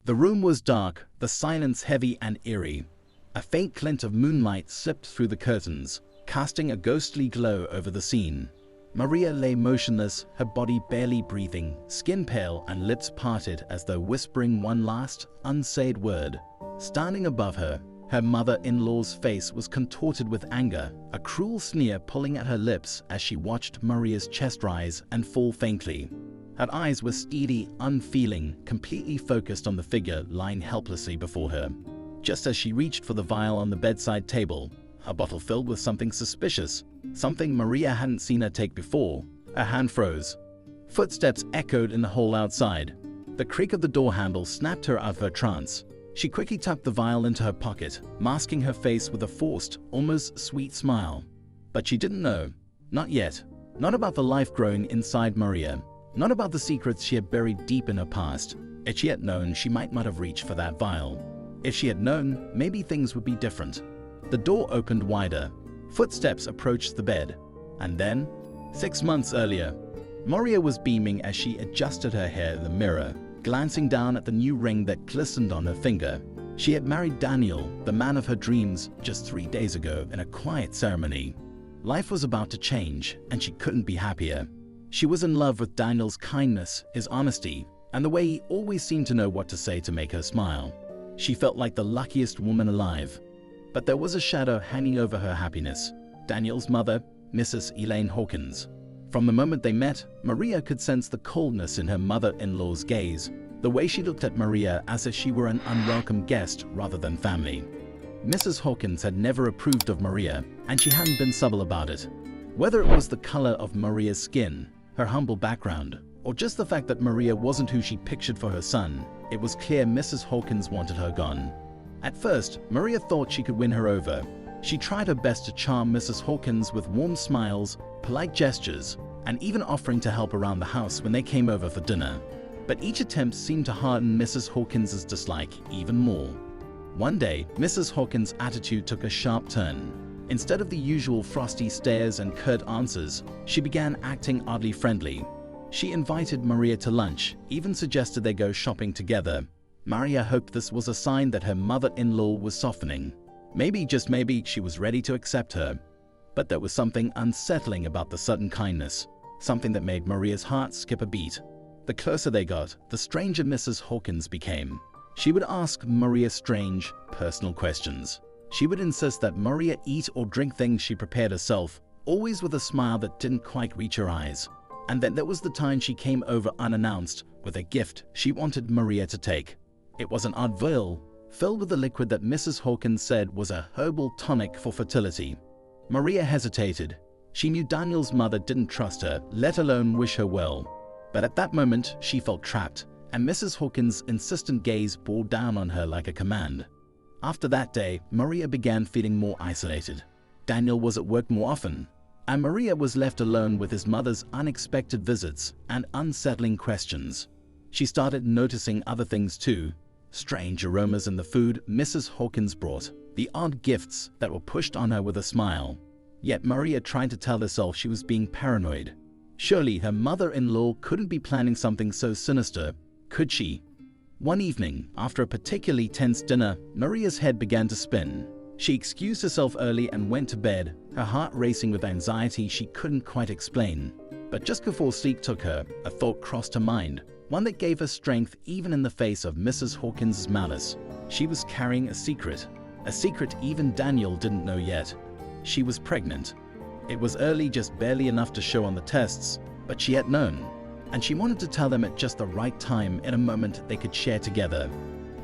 The room was dark, the silence heavy and eerie. A faint glint of moonlight slipped through the curtains, casting a ghostly glow over the scene. Maria lay motionless, her body barely breathing, skin pale and lips parted as though whispering one last, unsaid word. Standing above her, her mother-in-law's face was contorted with anger, a cruel sneer pulling at her lips as she watched Maria's chest rise and fall faintly. Her eyes were steady, unfeeling, completely focused on the figure lying helplessly before her. Just as she reached for the vial on the bedside table, a bottle filled with something suspicious, something Maria hadn't seen her take before, her hand froze. Footsteps echoed in the hall outside. The creak of the door handle snapped her out of her trance. She quickly tucked the vial into her pocket, masking her face with a forced, almost sweet smile. But she didn't know. Not yet. Not about the life growing inside Maria. Not about the secrets she had buried deep in her past. If she had known, she might not have reached for that vial. If she had known, maybe things would be different. The door opened wider. Footsteps approached the bed. And then, 6 months earlier, Maria was beaming as she adjusted her hair in the mirror, glancing down at the new ring that glistened on her finger. She had married Daniel, the man of her dreams, just 3 days ago in a quiet ceremony. Life was about to change, and she couldn't be happier. She was in love with Daniel's kindness, his honesty, and the way he always seemed to know what to say to make her smile. She felt like the luckiest woman alive. But there was a shadow hanging over her happiness. Daniel's mother, Mrs. Elaine Hawkins. From the moment they met, Maria could sense the coldness in her mother-in-law's gaze, the way she looked at Maria as if she were an unwelcome guest rather than family. Mrs. Hawkins had never approved of Maria, and she hadn't been subtle about it. Whether it was the color of Maria's skin, her humble background, or just the fact that Maria wasn't who she pictured for her son, it was clear Mrs. Hawkins wanted her gone. At first, Maria thought she could win her over. She tried her best to charm Mrs. Hawkins with warm smiles, polite gestures, and even offering to help around the house when they came over for dinner. But each attempt seemed to harden Mrs. Hawkins' dislike even more. One day, Mrs. Hawkins' attitude took a sharp turn. Instead of the usual frosty stares and curt answers, she began acting oddly friendly. She invited Maria to lunch, even suggested they go shopping together. Maria hoped this was a sign that her mother-in-law was softening. Maybe, just maybe, she was ready to accept her. But there was something unsettling about the sudden kindness, something that made Maria's heart skip a beat. The closer they got, the stranger Mrs. Hawkins became. She would ask Maria strange, personal questions. She would insist that Maria eat or drink things she prepared herself, always with a smile that didn't quite reach her eyes. And then there was the time she came over unannounced with a gift she wanted Maria to take. It was an odd vial, filled with a liquid that Mrs. Hawkins said was a herbal tonic for fertility. Maria hesitated. She knew Daniel's mother didn't trust her, let alone wish her well. But at that moment, she felt trapped, and Mrs. Hawkins' insistent gaze bore down on her like a command. After that day, Maria began feeling more isolated. Daniel was at work more often, and Maria was left alone with his mother's unexpected visits and unsettling questions. She started noticing other things too. Strange aromas in the food Mrs. Hawkins brought, the odd gifts that were pushed on her with a smile. Yet Maria tried to tell herself she was being paranoid. Surely her mother-in-law couldn't be planning something so sinister, could she? One evening, after a particularly tense dinner, Maria's head began to spin. She excused herself early and went to bed, her heart racing with anxiety she couldn't quite explain. But just before sleep took her, a thought crossed her mind, one that gave her strength even in the face of Mrs. Hawkins' malice. She was carrying a secret even Daniel didn't know yet. She was pregnant. It was early, just barely enough to show on the tests, but she had known. And she wanted to tell them at just the right time in a moment they could share together.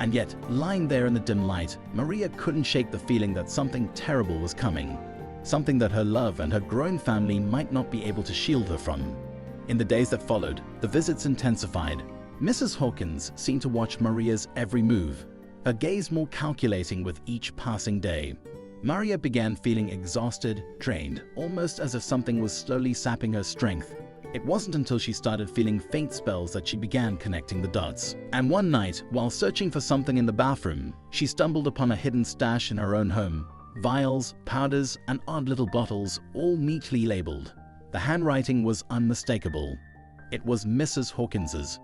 And yet, lying there in the dim light, Maria couldn't shake the feeling that something terrible was coming. Something that her love and her growing family might not be able to shield her from. In the days that followed, the visits intensified. Mrs. Hawkins seemed to watch Maria's every move, her gaze more calculating with each passing day. Maria began feeling exhausted, drained, almost as if something was slowly sapping her strength. It wasn't until she started feeling faint spells that she began connecting the dots. And one night, while searching for something in the bathroom, she stumbled upon a hidden stash in her own home. Vials, powders, and odd little bottles, all neatly labeled. The handwriting was unmistakable. It was Mrs. Hawkins's.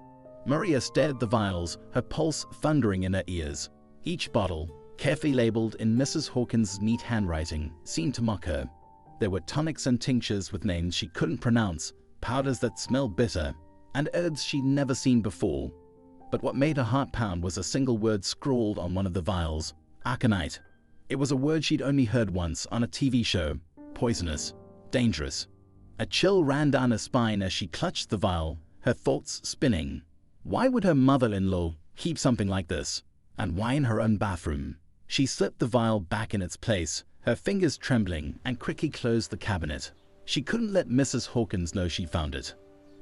Maria stared at the vials, her pulse thundering in her ears. Each bottle, carefully labeled in Mrs. Hawkins' neat handwriting, seemed to mock her. There were tonics and tinctures with names she couldn't pronounce, powders that smelled bitter, and herbs she'd never seen before. But what made her heart pound was a single word scrawled on one of the vials: aconite. It was a word she'd only heard once on a TV show: poisonous, dangerous. A chill ran down her spine as she clutched the vial, her thoughts spinning. Why would her mother-in-law keep something like this? And why in her own bathroom? She slipped the vial back in its place, her fingers trembling, and quickly closed the cabinet. She couldn't let Mrs. Hawkins know she found it.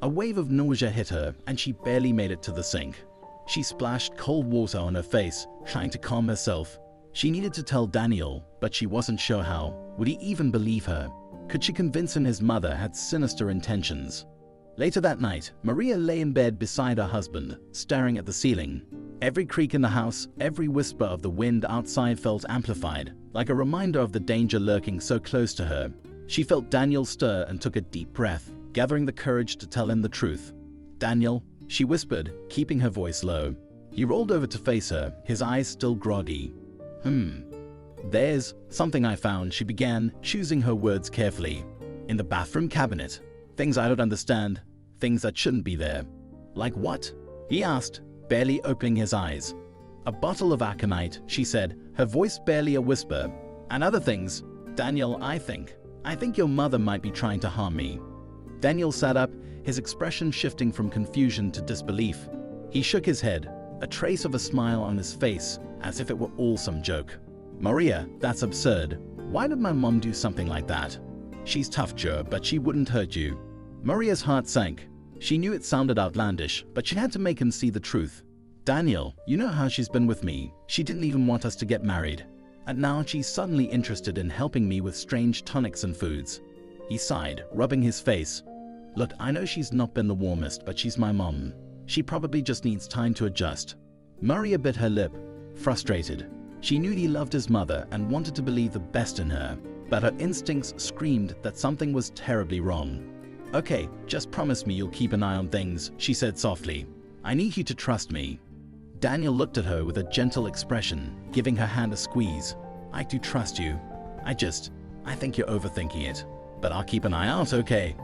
A wave of nausea hit her, and she barely made it to the sink. She splashed cold water on her face, trying to calm herself. She needed to tell Daniel, but she wasn't sure how. Would he even believe her? Could she convince him his mother had sinister intentions? Later that night, Maria lay in bed beside her husband, staring at the ceiling. Every creak in the house, every whisper of the wind outside felt amplified, like a reminder of the danger lurking so close to her. She felt Daniel stir and took a deep breath, gathering the courage to tell him the truth. "Daniel," she whispered, keeping her voice low. He rolled over to face her, his eyes still groggy. "There's something I found," she began, choosing her words carefully. "In the bathroom cabinet. Things I don't understand, things that shouldn't be there." "Like what?" he asked, barely opening his eyes. "A bottle of aconite," she said, her voice barely a whisper. "And other things. Daniel, I think your mother might be trying to harm me." Daniel sat up, his expression shifting from confusion to disbelief. He shook his head, a trace of a smile on his face, as if it were all some joke. "Maria, that's absurd. Why did my mom do something like that? She's tough, Joe, but she wouldn't hurt you." Maria's heart sank. She knew it sounded outlandish, but she had to make him see the truth. "Daniel, you know how she's been with me. She didn't even want us to get married. And now she's suddenly interested in helping me with strange tonics and foods." He sighed, rubbing his face. "Look, I know she's not been the warmest, but she's my mom. She probably just needs time to adjust." Maria bit her lip, frustrated. She knew he loved his mother and wanted to believe the best in her, but her instincts screamed that something was terribly wrong. "Okay, just promise me you'll keep an eye on things," she said softly. "I need you to trust me." Daniel looked at her with a gentle expression, giving her hand a squeeze. "I do trust you. I think you're overthinking it. But I'll keep an eye out, okay?"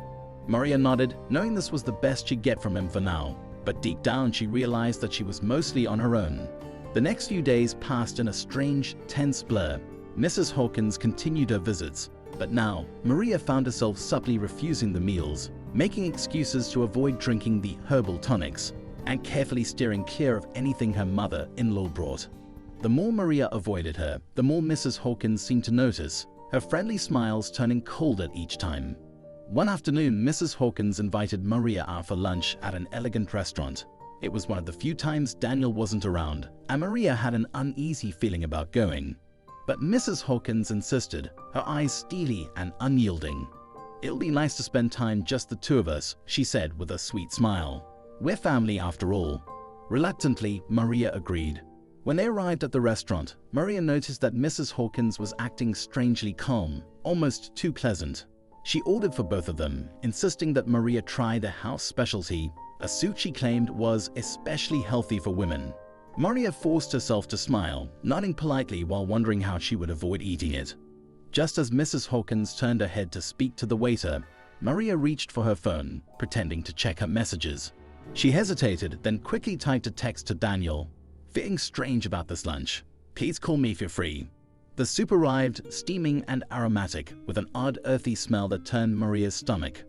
Maria nodded, knowing this was the best she'd get from him for now. But deep down she realized that she was mostly on her own. The next few days passed in a strange, tense blur. Mrs. Hawkins continued her visits, but now Maria found herself subtly refusing the meals, making excuses to avoid drinking the herbal tonics, and carefully steering clear of anything her mother-in-law brought. The more Maria avoided her, the more Mrs. Hawkins seemed to notice, her friendly smiles turning colder each time. One afternoon, Mrs. Hawkins invited Maria out for lunch at an elegant restaurant. It was one of the few times Daniel wasn't around, and Maria had an uneasy feeling about going. But Mrs. Hawkins insisted, her eyes steely and unyielding. "It'll be nice to spend time just the two of us," she said with a sweet smile. "We're family after all." Reluctantly, Maria agreed. When they arrived at the restaurant, Maria noticed that Mrs. Hawkins was acting strangely calm, almost too pleasant. She ordered for both of them, insisting that Maria try their house specialty, a soup she claimed was especially healthy for women. Maria forced herself to smile, nodding politely while wondering how she would avoid eating it. Just as Mrs. Hawkins turned her head to speak to the waiter, Maria reached for her phone, pretending to check her messages. She hesitated, then quickly typed a text to Daniel. "Feeling strange about this lunch. Please call me if you're free." The soup arrived, steaming and aromatic, with an odd earthy smell that turned Maria's stomach.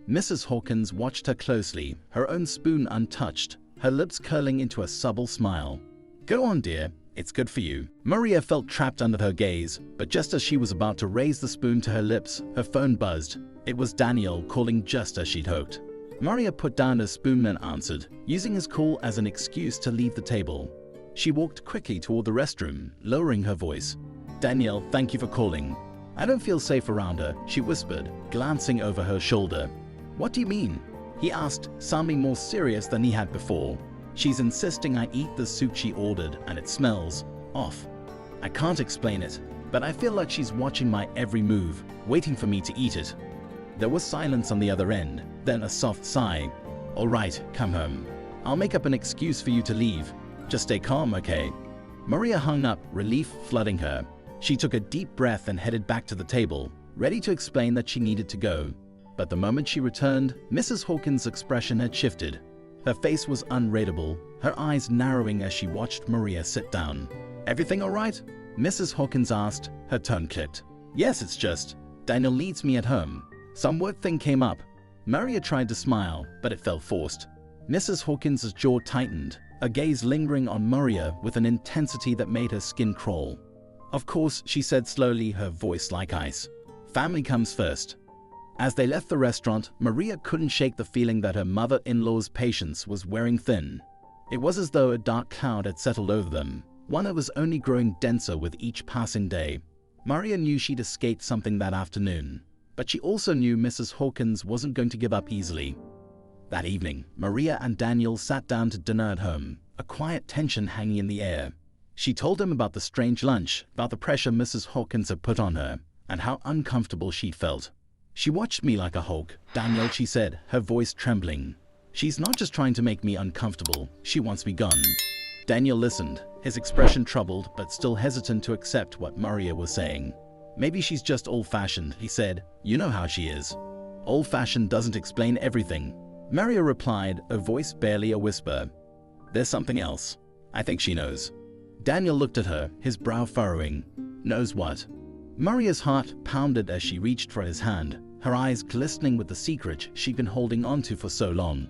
Mrs. Hawkins watched her closely, her own spoon untouched, her lips curling into a subtle smile. "Go on, dear. It's good for you." Maria felt trapped under her gaze, but just as she was about to raise the spoon to her lips, her phone buzzed. It was Daniel calling just as she'd hoped. Maria put down her spoon and answered, using his call as an excuse to leave the table. She walked quickly toward the restroom, lowering her voice. "Danielle, thank you for calling. I don't feel safe around her," she whispered, glancing over her shoulder. "What do you mean?" he asked, sounding more serious than he had before. "She's insisting I eat the soup she ordered, and it smells off. I can't explain it, but I feel like she's watching my every move, waiting for me to eat it." There was silence on the other end, then a soft sigh. "All right, come home." I'll make up an excuse for you to leave. Just stay calm, okay? Maria hung up, relief flooding her. She took a deep breath and headed back to the table, ready to explain that she needed to go. But the moment she returned, Mrs. Hawkins' expression had shifted. Her face was unreadable, her eyes narrowing as she watched Maria sit down. Everything all right? Mrs. Hawkins asked, her tone clicked. Yes, it's just, Daniel needs me at home. Some work thing came up. Maria tried to smile, but it felt forced. Mrs. Hawkins' jaw tightened, a gaze lingering on Maria with an intensity that made her skin crawl. Of course, she said slowly, her voice like ice. Family comes first. As they left the restaurant, Maria couldn't shake the feeling that her mother-in-law's patience was wearing thin. It was as though a dark cloud had settled over them, one that was only growing denser with each passing day. Maria knew she'd escaped something that afternoon, but she also knew Mrs. Hawkins wasn't going to give up easily. That evening, Maria and Daniel sat down to dinner at home, a quiet tension hanging in the air. She told him about the strange lunch, about the pressure Mrs. Hawkins had put on her, and how uncomfortable she felt. She watched me like a hawk, Daniel, she said, her voice trembling. She's not just trying to make me uncomfortable, she wants me gone. Daniel listened, his expression troubled but still hesitant to accept what Maria was saying. Maybe she's just old-fashioned, he said. You know how she is. Old-fashioned doesn't explain everything. Maria replied, a voice barely a whisper. There's something else. I think she knows. Daniel looked at her, his brow furrowing. Knows what? Maria's heart pounded as she reached for his hand, her eyes glistening with the secret she'd been holding onto for so long.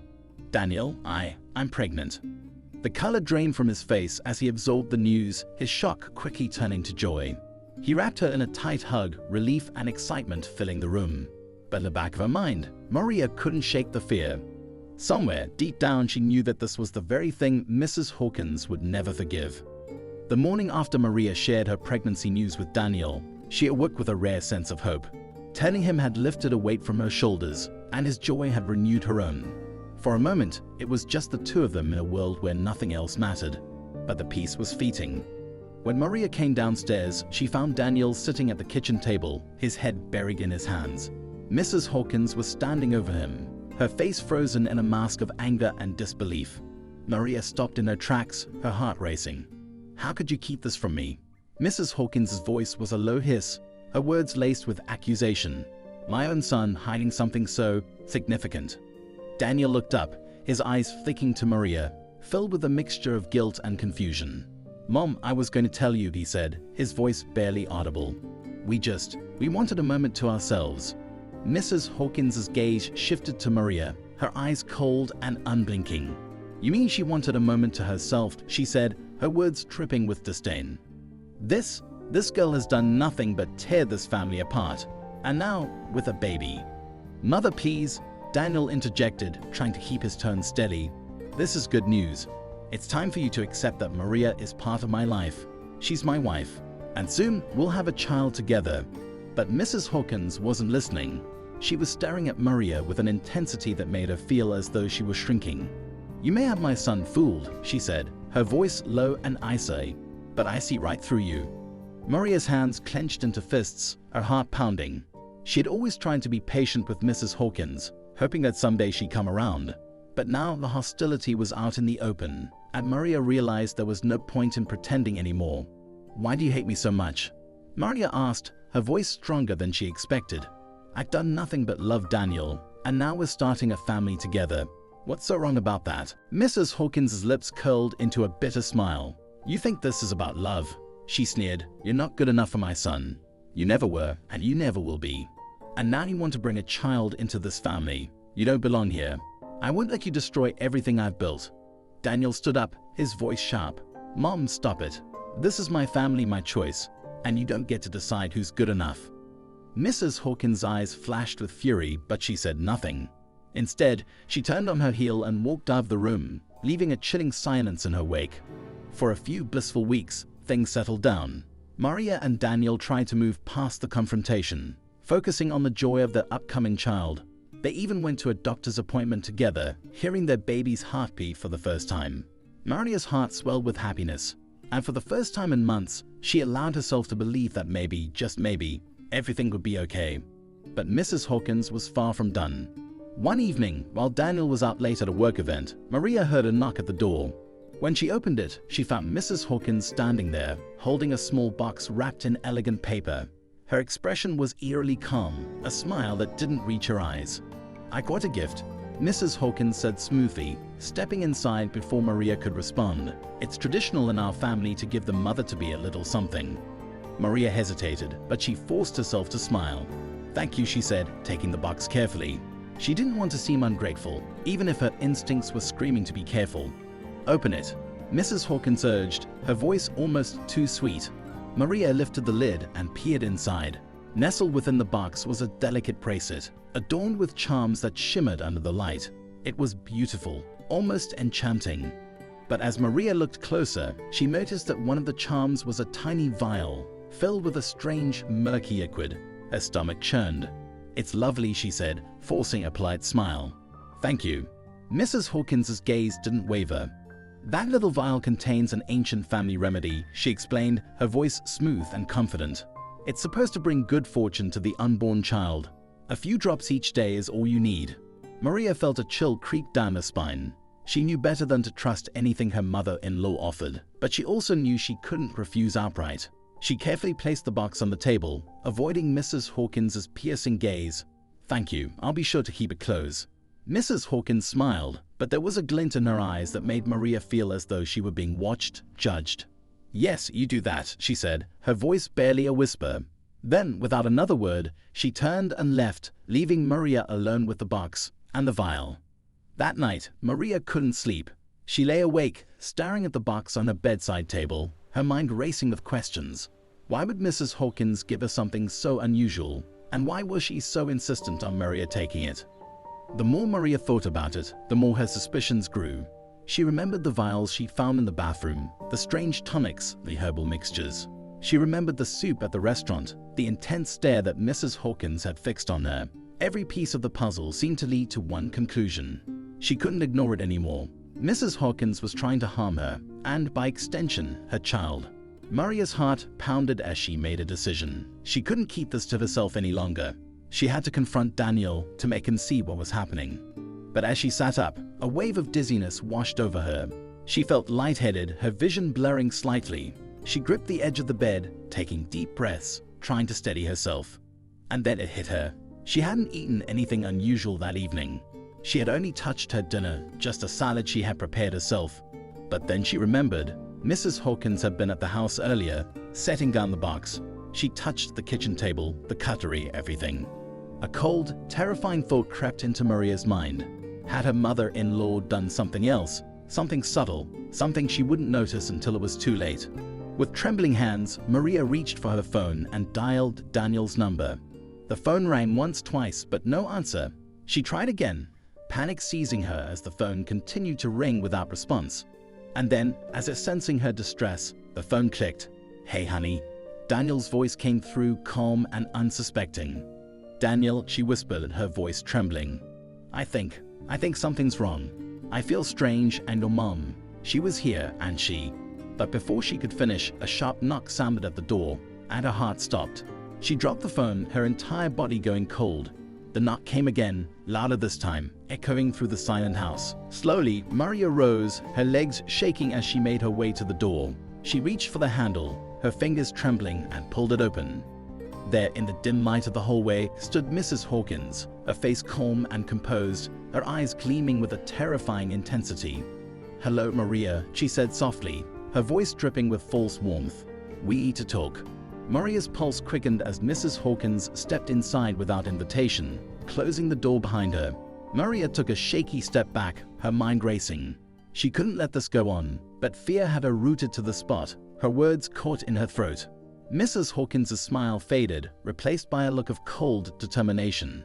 Daniel, I'm pregnant. The color drained from his face as he absorbed the news, his shock quickly turning to joy. He wrapped her in a tight hug, relief and excitement filling the room. But in the back of her mind, Maria couldn't shake the fear. Somewhere, deep down, she knew that this was the very thing Mrs. Hawkins would never forgive. The morning after Maria shared her pregnancy news with Daniel, she awoke with a rare sense of hope. Telling him had lifted a weight from her shoulders, and his joy had renewed her own. For a moment, it was just the two of them in a world where nothing else mattered. But the peace was fleeting. When Maria came downstairs, she found Daniel sitting at the kitchen table, his head buried in his hands. Mrs. Hawkins was standing over him, her face frozen in a mask of anger and disbelief. Maria stopped in her tracks, her heart racing. How could you keep this from me? Mrs. Hawkins' voice was a low hiss, her words laced with accusation. My own son hiding something so significant. Daniel looked up, his eyes flicking to Maria, filled with a mixture of guilt and confusion. Mom, I was going to tell you, he said, his voice barely audible. We wanted a moment to ourselves. Mrs. Hawkins' gaze shifted to Maria, her eyes cold and unblinking. You mean she wanted a moment to herself, she said, her words dripping with disdain. This girl has done nothing but tear this family apart, and now with a baby. Mother, please, Daniel interjected, trying to keep his tone steady. This is good news. It's time for you to accept that Maria is part of my life. She's my wife, and soon we'll have a child together. But Mrs. Hawkins wasn't listening. She was staring at Maria with an intensity that made her feel as though she was shrinking. You may have my son fooled, she said, her voice low and icy, but I see right through you. Maria's hands clenched into fists, her heart pounding. She had always tried to be patient with Mrs. Hawkins, hoping that someday she'd come around. But now the hostility was out in the open, and Maria realized there was no point in pretending anymore. Why do you hate me so much? Maria asked, her voice stronger than she expected. I've done nothing but love Daniel, and now we're starting a family together. What's so wrong about that? Mrs. Hawkins' lips curled into a bitter smile. You think this is about love? She sneered. You're not good enough for my son. You never were, and you never will be. And now you want to bring a child into this family. You don't belong here. I won't let you destroy everything I've built. Daniel stood up, his voice sharp. Mom, stop it. This is my family, my choice, and you don't get to decide who's good enough. Mrs. Hawkins' eyes flashed with fury, but she said nothing. Instead, she turned on her heel and walked out of the room, leaving a chilling silence in her wake. For a few blissful weeks, things settled down. Maria and Daniel tried to move past the confrontation, focusing on the joy of their upcoming child. They even went to a doctor's appointment together, hearing their baby's heartbeat for the first time. Maria's heart swelled with happiness, and for the first time in months, she allowed herself to believe that maybe, just maybe, everything would be okay. But Mrs. Hawkins was far from done. One evening, while Daniel was out late at a work event, Maria heard a knock at the door. When she opened it, she found Mrs. Hawkins standing there, holding a small box wrapped in elegant paper. Her expression was eerily calm, a smile that didn't reach her eyes. "I got a gift," Mrs. Hawkins said smoothly, stepping inside before Maria could respond. "It's traditional in our family to give the mother-to-be a little something." Maria hesitated, but she forced herself to smile. "Thank you," she said, taking the box carefully. She didn't want to seem ungrateful, even if her instincts were screaming to be careful. "Open it," Mrs. Hawkins urged, her voice almost too sweet. Maria lifted the lid and peered inside. Nestled within the box was a delicate bracelet, adorned with charms that shimmered under the light. It was beautiful, almost enchanting. But as Maria looked closer, she noticed that one of the charms was a tiny vial, filled with a strange, murky liquid. Her stomach churned. "It's lovely," she said, forcing a polite smile. "Thank you." Mrs. Hawkins's gaze didn't waver. "That little vial contains an ancient family remedy," she explained, her voice smooth and confident. "It's supposed to bring good fortune to the unborn child. A few drops each day is all you need." Maria felt a chill creep down her spine. She knew better than to trust anything her mother-in-law offered, but she also knew she couldn't refuse outright. She carefully placed the box on the table, avoiding Mrs. Hawkins's piercing gaze. "Thank you, I'll be sure to keep it close." Mrs. Hawkins smiled, but there was a glint in her eyes that made Maria feel as though she were being watched, judged. "Yes, you do that," she said, her voice barely a whisper. Then, without another word, she turned and left, leaving Maria alone with the box and the vial. That night, Maria couldn't sleep. She lay awake, staring at the box on her bedside table, her mind racing with questions. Why would Mrs. Hawkins give her something so unusual? And why was she so insistent on Maria taking it? The more Maria thought about it, the more her suspicions grew. She remembered the vials she found in the bathroom, the strange tonics, the herbal mixtures. She remembered the soup at the restaurant, the intense stare that Mrs. Hawkins had fixed on her. Every piece of the puzzle seemed to lead to one conclusion. She couldn't ignore it anymore. Mrs. Hawkins was trying to harm her, and by extension, her child. Maria's heart pounded as she made a decision. She couldn't keep this to herself any longer. She had to confront Daniel to make him see what was happening. But as she sat up, a wave of dizziness washed over her. She felt lightheaded, her vision blurring slightly. She gripped the edge of the bed, taking deep breaths, trying to steady herself. And then it hit her. She hadn't eaten anything unusual that evening. She had only touched her dinner, just a salad she had prepared herself. But then she remembered. Mrs. Hawkins had been at the house earlier, setting down the box. She touched the kitchen table, the cutlery, everything. A cold, terrifying thought crept into Maria's mind. Had her mother-in-law done something else? Something subtle, something she wouldn't notice until it was too late. With trembling hands, Maria reached for her phone and dialed Daniel's number. The phone rang once, twice, but no answer. She tried again, panic seizing her as the phone continued to ring without response. And then, as if sensing her distress, the phone clicked. "Hey, honey." Daniel's voice came through, calm and unsuspecting. "Daniel," she whispered, her voice trembling. I think something's wrong. I feel strange, and your mom, she was here, and she..." But before she could finish, a sharp knock sounded at the door, and her heart stopped. She dropped the phone, her entire body going cold. The knock came again, louder this time, echoing through the silent house. Slowly, Maria rose, her legs shaking as she made her way to the door. She reached for the handle, her fingers trembling, and pulled it open. There, in the dim light of the hallway, stood Mrs. Hawkins, her face calm and composed, her eyes gleaming with a terrifying intensity. "Hello, Maria," she said softly, her voice dripping with false warmth. "We need to talk." Maria's pulse quickened as Mrs. Hawkins stepped inside without invitation, closing the door behind her. Maria took a shaky step back, her mind racing. She couldn't let this go on, but fear had her rooted to the spot, her words caught in her throat. Mrs. Hawkins' smile faded, replaced by a look of cold determination.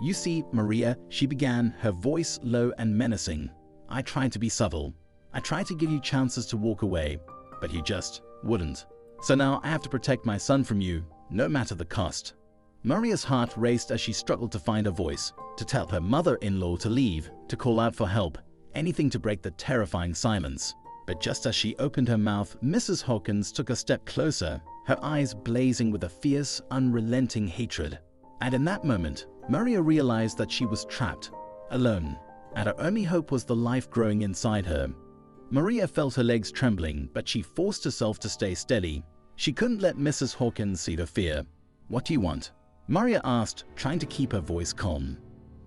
"You see, Maria," she began, her voice low and menacing. "I tried to be subtle. I tried to give you chances to walk away, but you just wouldn't. So now I have to protect my son from you, no matter the cost." Maria's heart raced as she struggled to find her voice, to tell her mother-in-law to leave, to call out for help, anything to break the terrifying silence. But just as she opened her mouth, Mrs. Hawkins took a step closer, her eyes blazing with a fierce, unrelenting hatred. And in that moment, Maria realized that she was trapped. alone, and her only hope was the life growing inside her. Maria felt her legs trembling, but she forced herself to stay steady. She couldn't let Mrs. Hawkins see her fear. "What do you want?" Maria asked, trying to keep her voice calm.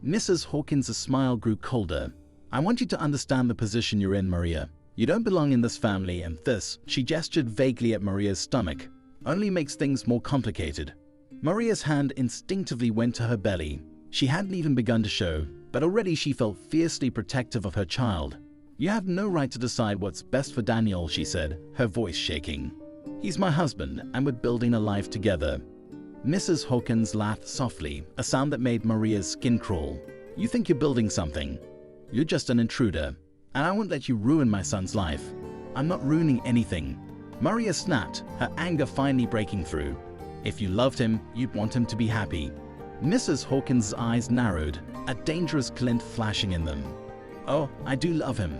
Mrs. Hawkins' smile grew colder. "I want you to understand the position you're in, Maria. You don't belong in this family, and this," she gestured vaguely at Maria's stomach, "only makes things more complicated." Maria's hand instinctively went to her belly. She hadn't even begun to show, but already she felt fiercely protective of her child. "You have no right to decide what's best for Daniel," she said, her voice shaking. "He's my husband, and we're building a life together." Mrs. Hawkins laughed softly, a sound that made Maria's skin crawl. "You think you're building something? You're just an intruder, and I won't let you ruin my son's life." "I'm not ruining anything." Maria snapped, her anger finally breaking through. "If you loved him, you'd want him to be happy." Mrs. Hawkins' eyes narrowed, a dangerous glint flashing in them. "Oh, I do love him.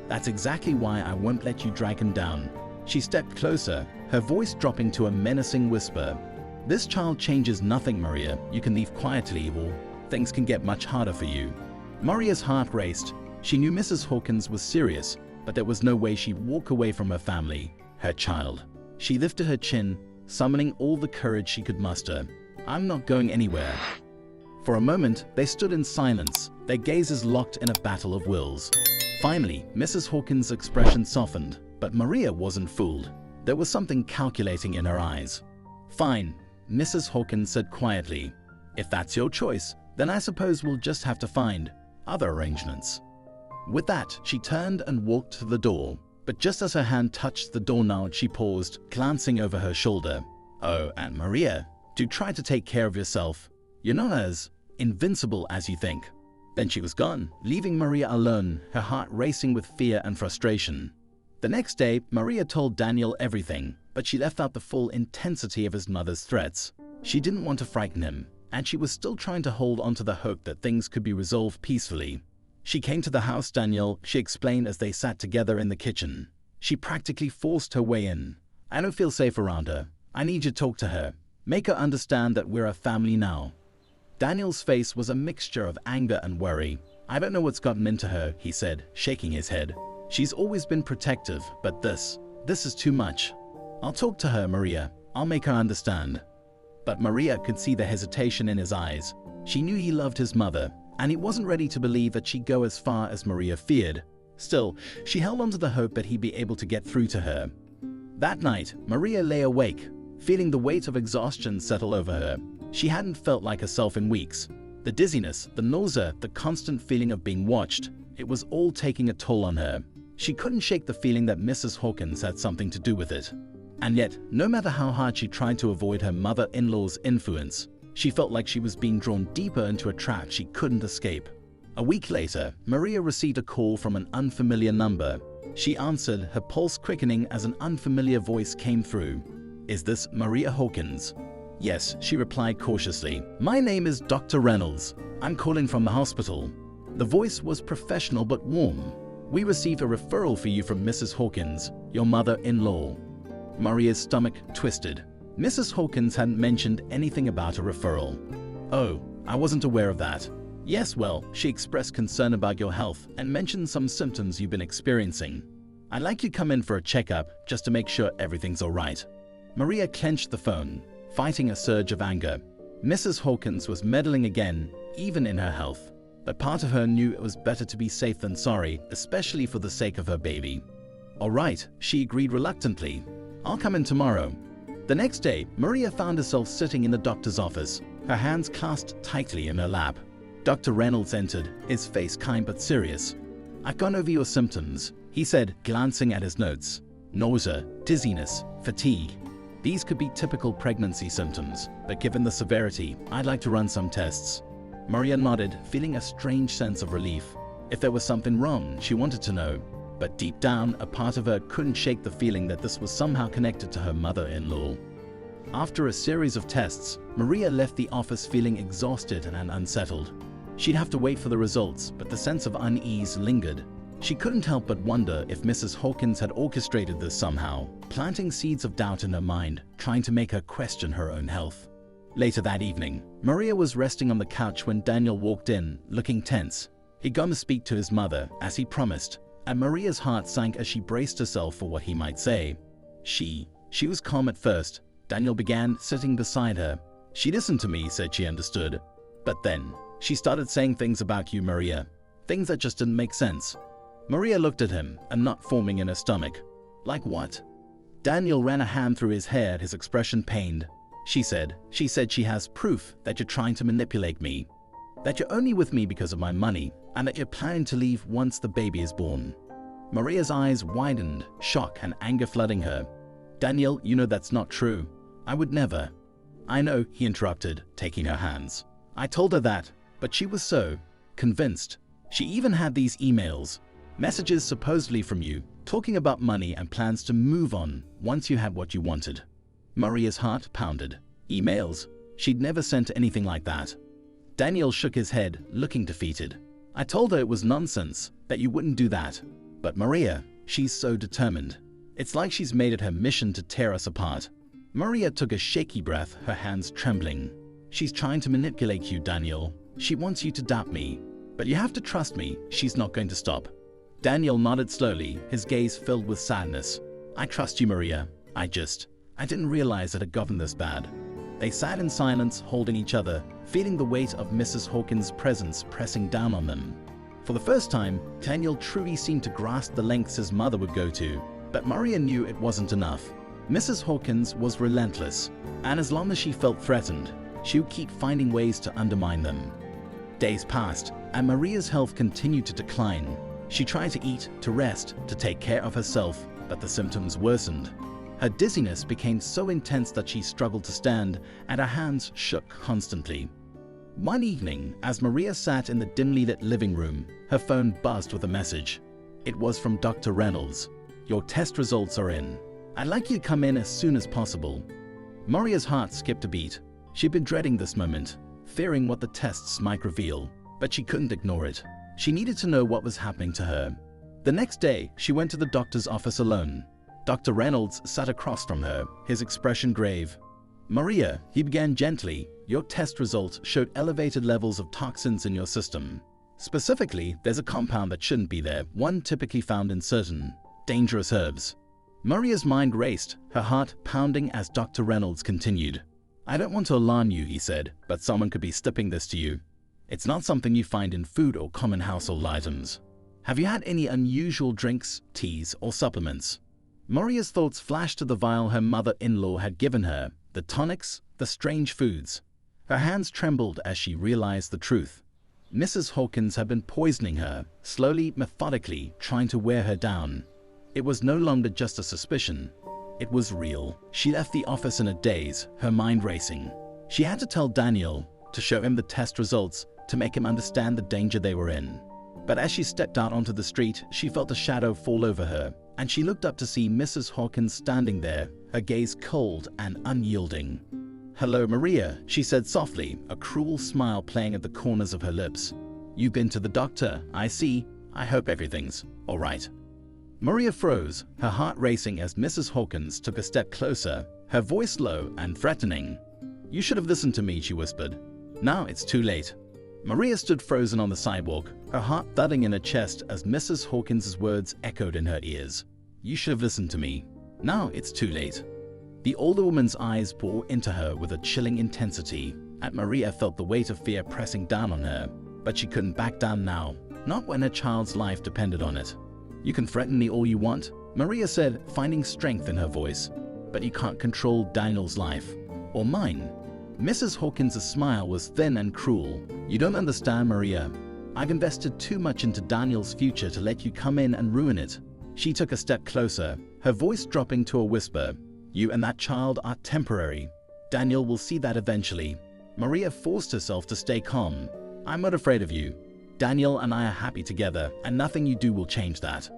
That's exactly why I won't let you drag him down." She stepped closer, her voice dropping to a menacing whisper. "This child changes nothing, Maria. You can leave quietly, or things can get much harder for you." Maria's heart raced. She knew Mrs. Hawkins was serious, but there was no way she'd walk away from her family, her child. She lifted her chin, summoning all the courage she could muster. "I'm not going anywhere." For a moment, they stood in silence, their gazes locked in a battle of wills. Finally, Mrs. Hawkins' expression softened, but Maria wasn't fooled. There was something calculating in her eyes. "Fine," Mrs. Hawkins said quietly. "If that's your choice, then I suppose we'll just have to find other arrangements." With that, she turned and walked to the door. But just as her hand touched the doorknob, she paused, glancing over her shoulder. "Oh, and Maria, do try to take care of yourself. You're not as invincible as you think." Then she was gone, leaving Maria alone, her heart racing with fear and frustration. The next day, Maria told Daniel everything, but she left out the full intensity of his mother's threats. She didn't want to frighten him, and she was still trying to hold on to the hope that things could be resolved peacefully. "She came to the house, Daniel," she explained as they sat together in the kitchen. "She practically forced her way in. I don't feel safe around her. I need you to talk to her. Make her understand that we're a family now." Daniel's face was a mixture of anger and worry. "I don't know what's gotten into her," he said, shaking his head. "She's always been protective, but this is too much." "I'll talk to her, Maria. I'll make her understand." But Maria could see the hesitation in his eyes. She knew he loved his mother, and he wasn't ready to believe that she'd go as far as Maria feared. Still, she held on to the hope that he'd be able to get through to her. That night, Maria lay awake, feeling the weight of exhaustion settle over her. She hadn't felt like herself in weeks. The dizziness, the nausea, the constant feeling of being watched, it was all taking a toll on her. She couldn't shake the feeling that Mrs. Hawkins had something to do with it. And yet, no matter how hard she tried to avoid her mother-in-law's influence, she felt like she was being drawn deeper into a trap she couldn't escape. A week later, Maria received a call from an unfamiliar number. She answered, her pulse quickening as an unfamiliar voice came through. "Is this Maria Hawkins?" "Yes," she replied cautiously. "My name is Dr. Reynolds. I'm calling from the hospital." The voice was professional but warm. "We received a referral for you from Mrs. Hawkins, your mother-in-law." Maria's stomach twisted. Mrs. Hawkins hadn't mentioned anything about a referral. "Oh, I wasn't aware of that." "Yes, well, she expressed concern about your health and mentioned some symptoms you've been experiencing. I'd like you to come in for a checkup just to make sure everything's all right." Maria clenched the phone, fighting a surge of anger. Mrs. Hawkins was meddling again, even in her health. But part of her knew it was better to be safe than sorry, especially for the sake of her baby. "All right," she agreed reluctantly. "I'll come in tomorrow." The next day, Maria found herself sitting in the doctor's office, her hands clasped tightly in her lap. Dr. Reynolds entered, his face kind but serious. "I've gone over your symptoms," he said, glancing at his notes. "Nausea, dizziness, fatigue. These could be typical pregnancy symptoms, but given the severity, I'd like to run some tests." Maria nodded, feeling a strange sense of relief. If there was something wrong, she wanted to know. But deep down, a part of her couldn't shake the feeling that this was somehow connected to her mother-in-law. After a series of tests, Maria left the office feeling exhausted and unsettled. She'd have to wait for the results, but the sense of unease lingered. She couldn't help but wonder if Mrs. Hawkins had orchestrated this somehow, planting seeds of doubt in her mind, trying to make her question her own health. Later that evening, Maria was resting on the couch when Daniel walked in, looking tense. He'd gone to speak to his mother, as he promised, and Maria's heart sank as she braced herself for what he might say. She was calm at first. Daniel began, sitting beside her. She listened to me, said she understood. But then, she started saying things about you, Maria. Things that just didn't make sense. Maria looked at him, a knot forming in her stomach. Like what? Daniel ran a hand through his hair, his expression pained. She said she has proof that you're trying to manipulate me. That you're only with me because of my money, and that you're planning to leave once the baby is born. Maria's eyes widened, shock and anger flooding her. Daniel, you know that's not true. I would never. I know, he interrupted, taking her hands. I told her that, but she was so convinced. She even had these emails, messages supposedly from you, talking about money and plans to move on once you had what you wanted. Maria's heart pounded. Emails? She'd never sent anything like that. Daniel shook his head, looking defeated. I told her it was nonsense, that you wouldn't do that. But Maria, she's so determined. It's like she's made it her mission to tear us apart. Maria took a shaky breath, her hands trembling. She's trying to manipulate you, Daniel. She wants you to doubt me. But you have to trust me, she's not going to stop. Daniel nodded slowly, his gaze filled with sadness. I trust you, Maria. I didn't realize it had gotten this bad. They sat in silence, holding each other, feeling the weight of Mrs. Hawkins' presence pressing down on them. For the first time, Daniel truly seemed to grasp the lengths his mother would go to. But Maria knew it wasn't enough. Mrs. Hawkins was relentless, and as long as she felt threatened, she would keep finding ways to undermine them. Days passed, and Maria's health continued to decline. She tried to eat, to rest, to take care of herself, but the symptoms worsened. Her dizziness became so intense that she struggled to stand, and her hands shook constantly. One evening, as Maria sat in the dimly lit living room, her phone buzzed with a message. It was from Dr. Reynolds. Your test results are in. I'd like you to come in as soon as possible. Maria's heart skipped a beat. She'd been dreading this moment, fearing what the tests might reveal, but she couldn't ignore it. She needed to know what was happening to her. The next day, she went to the doctor's office alone. Dr. Reynolds sat across from her, his expression grave. Maria, he began gently, your test results showed elevated levels of toxins in your system. Specifically, there's a compound that shouldn't be there, one typically found in certain dangerous herbs. Maria's mind raced, her heart pounding as Dr. Reynolds continued. I don't want to alarm you, he said, but someone could be slipping this to you. It's not something you find in food or common household items. Have you had any unusual drinks, teas, or supplements? Maria's thoughts flashed to the vial her mother-in-law had given her, the tonics, the strange foods. Her hands trembled as she realized the truth. Mrs. Hawkins had been poisoning her, slowly, methodically, trying to wear her down. It was no longer just a suspicion. It was real. She left the office in a daze, her mind racing. She had to tell Daniel, to show him the test results, to make him understand the danger they were in. But as she stepped out onto the street, she felt a shadow fall over her, and she looked up to see Mrs. Hawkins standing there, her gaze cold and unyielding. Hello, Maria, she said softly, a cruel smile playing at the corners of her lips. You've been to the doctor, I see. I hope everything's all right. Maria froze, her heart racing as Mrs. Hawkins took a step closer, her voice low and threatening. You should have listened to me, she whispered. Now it's too late. Maria stood frozen on the sidewalk, her heart thudding in her chest as Mrs. Hawkins' words echoed in her ears. You should have listened to me. Now it's too late. The older woman's eyes bore into her with a chilling intensity, and Maria felt the weight of fear pressing down on her. But she couldn't back down now, not when her child's life depended on it. You can threaten me all you want, Maria said, finding strength in her voice. But you can't control Daniel's life. Or mine. Mrs. Hawkins' smile was thin and cruel. You don't understand, Maria. I've invested too much into Daniel's future to let you come in and ruin it. She took a step closer, her voice dropping to a whisper. You and that child are temporary. Daniel will see that eventually. Maria forced herself to stay calm. I'm not afraid of you. Daniel and I are happy together, and nothing you do will change that.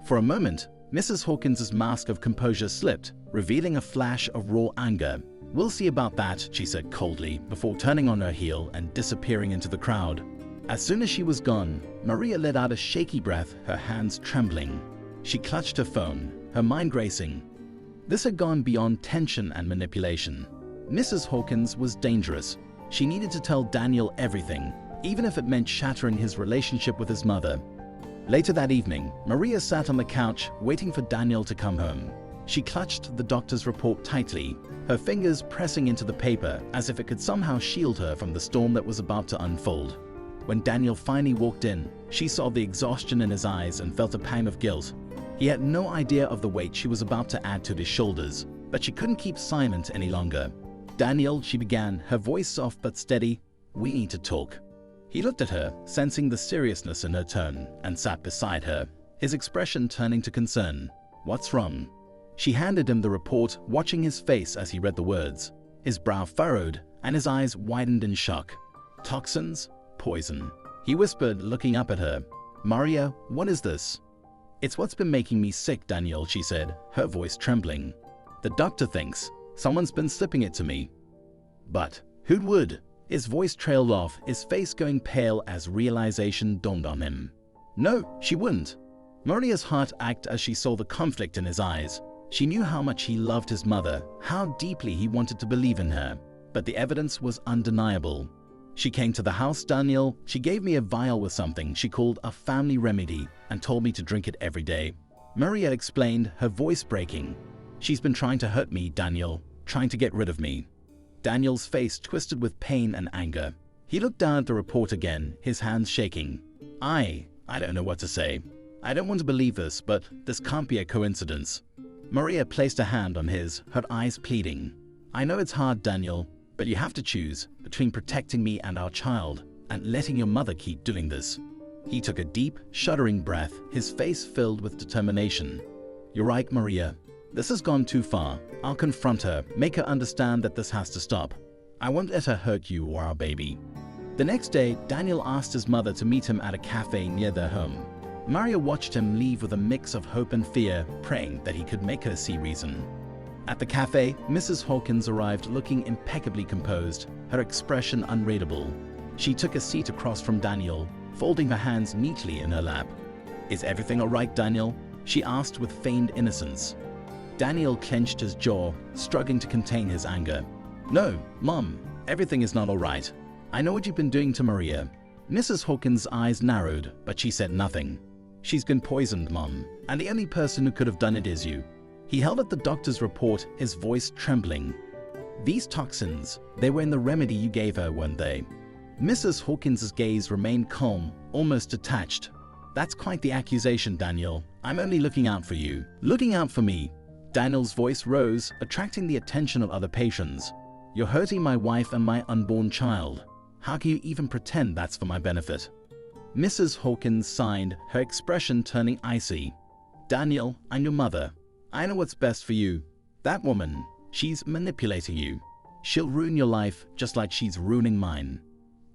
For a moment, Mrs. Hawkins' mask of composure slipped, revealing a flash of raw anger. We'll see about that, she said coldly, before turning on her heel and disappearing into the crowd. As soon as she was gone, Maria let out a shaky breath, her hands trembling. She clutched her phone, her mind racing. This had gone beyond tension and manipulation. Mrs. Hawkins was dangerous. She needed to tell Daniel everything, even if it meant shattering his relationship with his mother. Later that evening, Maria sat on the couch waiting for Daniel to come home. She clutched the doctor's report tightly, her fingers pressing into the paper as if it could somehow shield her from the storm that was about to unfold. When Daniel finally walked in, she saw the exhaustion in his eyes and felt a pang of guilt. He had no idea of the weight she was about to add to his shoulders, but she couldn't keep silent any longer. "Daniel," she began, her voice soft but steady, "we need to talk." He looked at her, sensing the seriousness in her tone, and sat beside her, his expression turning to concern. "What's wrong?" She handed him the report, watching his face as he read the words. His brow furrowed, and his eyes widened in shock. "Toxins? Poison," he whispered, looking up at her. "Maria, what is this?" "It's what's been making me sick, Daniel," she said, her voice trembling. "The doctor thinks someone's been slipping it to me." "But who would?" His voice trailed off, his face going pale as realization dawned on him. "No, she wouldn't." Maria's heart ached as she saw the conflict in his eyes. She knew how much he loved his mother, how deeply he wanted to believe in her, but the evidence was undeniable. "She came to the house, Daniel. She gave me a vial with something she called a family remedy and told me to drink it every day." Maria explained, her voice breaking. "She's been trying to hurt me, Daniel, trying to get rid of me." Daniel's face twisted with pain and anger. He looked down at the report again, his hands shaking. I don't know what to say. I don't want to believe this, but this can't be a coincidence." Maria placed a hand on his, her eyes pleading. "I know it's hard, Daniel, but you have to choose between protecting me and our child and letting your mother keep doing this." He took a deep, shuddering breath, his face filled with determination. "You're right, Maria. This has gone too far. I'll confront her, make her understand that this has to stop. I won't let her hurt you or our baby." The next day, Daniel asked his mother to meet him at a cafe near their home. Maria watched him leave with a mix of hope and fear, praying that he could make her see reason. At the cafe, Mrs. Hawkins arrived looking impeccably composed, her expression unreadable. She took a seat across from Daniel, folding her hands neatly in her lap. "Is everything all right, Daniel?" she asked with feigned innocence. Daniel clenched his jaw, struggling to contain his anger. "No, Mom, everything is not all right. I know what you've been doing to Maria." Mrs. Hawkins' eyes narrowed, but she said nothing. "She's been poisoned, Mom, and the only person who could have done it is you." He held up the doctor's report, his voice trembling. "These toxins, they were in the remedy you gave her, weren't they?" Mrs. Hawkins' gaze remained calm, almost detached. "That's quite the accusation, Daniel. I'm only looking out for you. Looking out for me." Daniel's voice rose, attracting the attention of other patients. "You're hurting my wife and my unborn child. How can you even pretend that's for my benefit?" Mrs. Hawkins sighed, her expression turning icy. "Daniel, I'm your mother. I know what's best for you. That woman, she's manipulating you. She'll ruin your life just like she's ruining mine."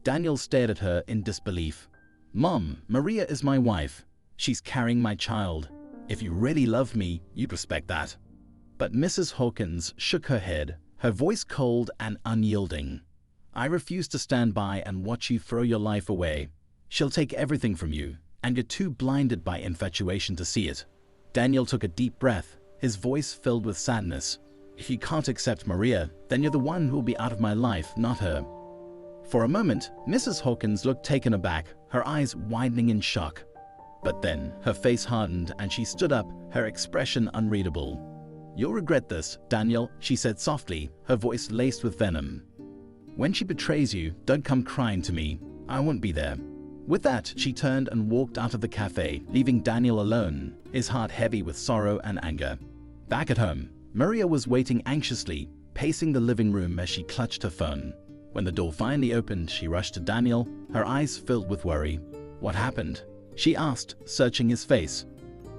Daniel stared at her in disbelief. "Mom, Maria is my wife. She's carrying my child. If you really love me, you'd respect that." But Mrs. Hawkins shook her head, her voice cold and unyielding. "I refuse to stand by and watch you throw your life away. She'll take everything from you, and you're too blinded by infatuation to see it." Daniel took a deep breath, his voice filled with sadness. "If you can't accept Maria, then you're the one who will be out of my life, not her." For a moment, Mrs. Hawkins looked taken aback, her eyes widening in shock. But then, her face hardened and she stood up, her expression unreadable. "You'll regret this, Daniel," she said softly, her voice laced with venom. "When she betrays you, don't come crying to me. I won't be there." With that, she turned and walked out of the cafe, leaving Daniel alone, his heart heavy with sorrow and anger. Back at home, Maria was waiting anxiously, pacing the living room as she clutched her phone. When the door finally opened, she rushed to Daniel, her eyes filled with worry. "What happened?" she asked, searching his face.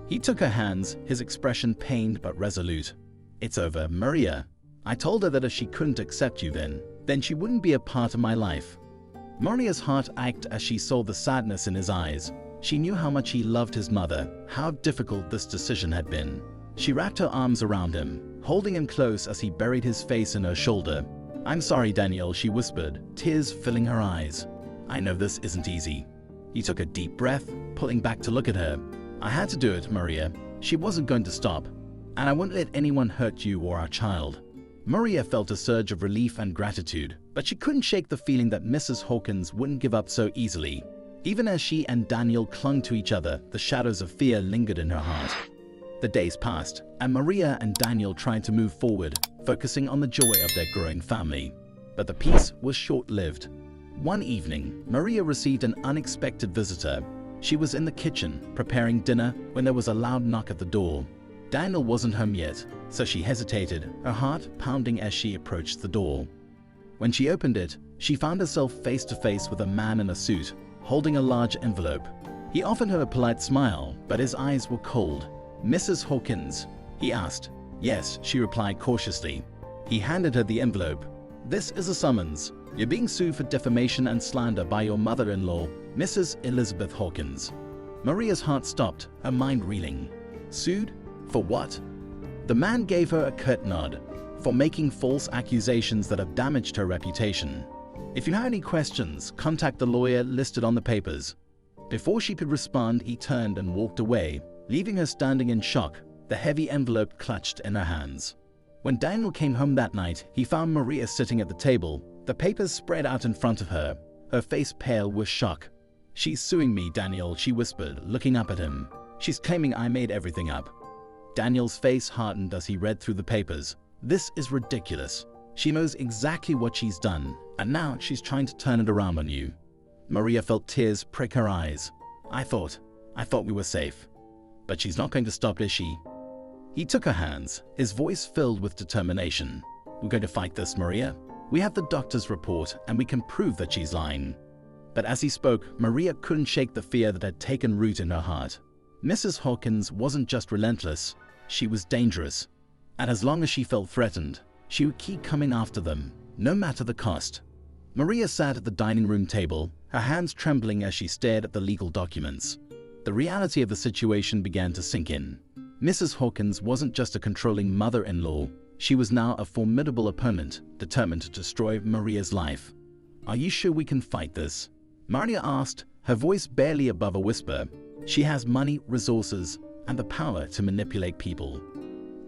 He took her hands, his expression pained but resolute. "It's over, Maria. I told her that if she couldn't accept you then she wouldn't be a part of my life." Maria's heart ached as she saw the sadness in his eyes. She knew how much he loved his mother, how difficult this decision had been. She wrapped her arms around him, holding him close as he buried his face in her shoulder. "I'm sorry, Daniel," she whispered, tears filling her eyes. "I know this isn't easy." He took a deep breath, pulling back to look at her. "I had to do it, Maria. She wasn't going to stop. And I won't let anyone hurt you or our child." Maria felt a surge of relief and gratitude, but she couldn't shake the feeling that Mrs. Hawkins wouldn't give up so easily. Even as she and Daniel clung to each other, the shadows of fear lingered in her heart. The days passed, and Maria and Daniel tried to move forward, focusing on the joy of their growing family. But the peace was short-lived. One evening, Maria received an unexpected visitor. She was in the kitchen, preparing dinner, when there was a loud knock at the door. Daniel wasn't home yet, so she hesitated, her heart pounding as she approached the door. When she opened it, she found herself face to face with a man in a suit, holding a large envelope. He offered her a polite smile, but his eyes were cold. "Mrs. Hawkins?" he asked. "Yes," she replied cautiously. He handed her the envelope. "This is a summons. You're being sued for defamation and slander by your mother-in-law, Mrs. Elizabeth Hawkins." Maria's heart stopped, her mind reeling. Sued? For what? The man gave her a curt nod. For making false accusations that have damaged her reputation. "If you have any questions, contact the lawyer listed on the papers." Before she could respond, he turned and walked away, leaving her standing in shock, the heavy envelope clutched in her hands. When Daniel came home that night, he found Maria sitting at the table, the papers spread out in front of her, her face pale with shock. "She's suing me, Daniel," she whispered, looking up at him. "She's claiming I made everything up." Daniel's face hardened as he read through the papers. This is ridiculous. She knows exactly what she's done, and now she's trying to turn it around on you. Maria felt tears prick her eyes. I thought we were safe. But she's not going to stop, is she?" He took her hands, his voice filled with determination. "We're going to fight this, Maria. We have the doctor's report, and we can prove that she's lying." But as he spoke, Maria couldn't shake the fear that had taken root in her heart. Mrs. Hawkins wasn't just relentless, she was dangerous. And as long as she felt threatened, she would keep coming after them, no matter the cost. Maria sat at the dining room table, her hands trembling as she stared at the legal documents. The reality of the situation began to sink in. Mrs. Hawkins wasn't just a controlling mother-in-law, she was now a formidable opponent, determined to destroy Maria's life. "Are you sure we can fight this?" Maria asked, her voice barely above a whisper. "She has money, resources, and the power to manipulate people."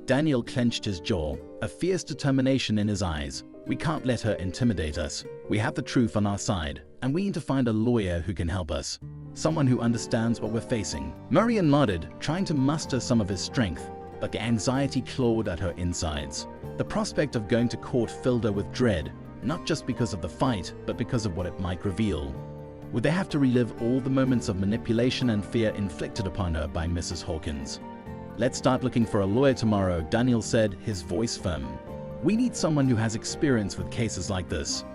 Daniel clenched his jaw, a fierce determination in his eyes. "We can't let her intimidate us. We have the truth on our side, and we need to find a lawyer who can help us. Someone who understands what we're facing." Maria nodded, trying to muster some of his strength, but the anxiety clawed at her insides. The prospect of going to court filled her with dread, not just because of the fight, but because of what it might reveal. Would they have to relive all the moments of manipulation and fear inflicted upon her by Mrs. Hawkins? "Let's start looking for a lawyer tomorrow," Daniel said, his voice firm. "We need someone who has experience with cases like this."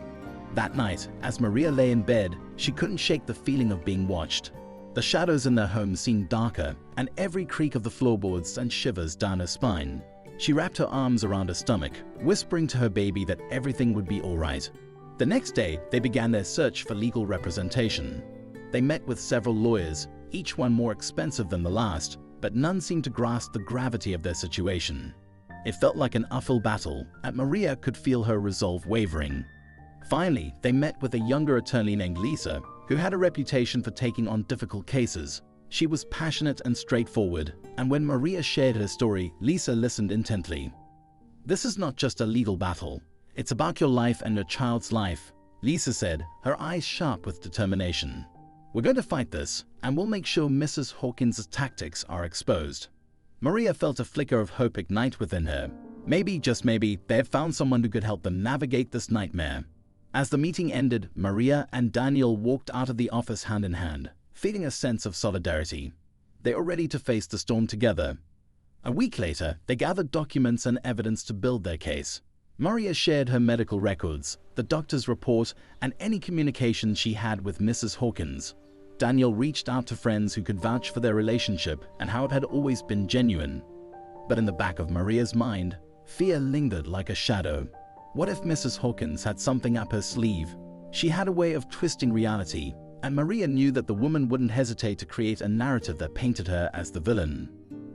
That night, as Maria lay in bed, she couldn't shake the feeling of being watched. The shadows in their home seemed darker, and every creak of the floorboards sent shivers down her spine. She wrapped her arms around her stomach, whispering to her baby that everything would be all right. The next day, they began their search for legal representation. They met with several lawyers, each one more expensive than the last, but none seemed to grasp the gravity of their situation. It felt like an uphill battle, and Maria could feel her resolve wavering. Finally, they met with a younger attorney named Lisa, who had a reputation for taking on difficult cases. She was passionate and straightforward, and when Maria shared her story, Lisa listened intently. "This is not just a legal battle. It's about your life and your child's life," Lisa said, her eyes sharp with determination. "We're going to fight this, and we'll make sure Mrs. Hawkins' tactics are exposed." Maria felt a flicker of hope ignite within her. Maybe, just maybe, they had found someone who could help them navigate this nightmare. As the meeting ended, Maria and Daniel walked out of the office hand in hand, feeling a sense of solidarity. They were ready to face the storm together. A week later, they gathered documents and evidence to build their case. Maria shared her medical records, the doctor's report, and any communication she had with Mrs. Hawkins. Daniel reached out to friends who could vouch for their relationship and how it had always been genuine. But in the back of Maria's mind, fear lingered like a shadow. What if Mrs. Hawkins had something up her sleeve? She had a way of twisting reality, and Maria knew that the woman wouldn't hesitate to create a narrative that painted her as the villain.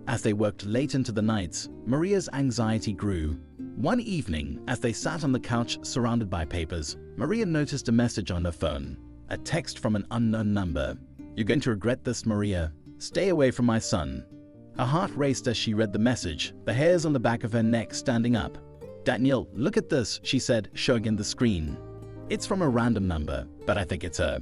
As they worked late into the nights, Maria's anxiety grew. One evening, as they sat on the couch surrounded by papers, Maria noticed a message on her phone, a text from an unknown number. "You're going to regret this, Maria. Stay away from my son." Her heart raced as she read the message, the hairs on the back of her neck standing up. "Daniel, look at this," she said, showing him the screen. "It's from a random number, but I think it's her."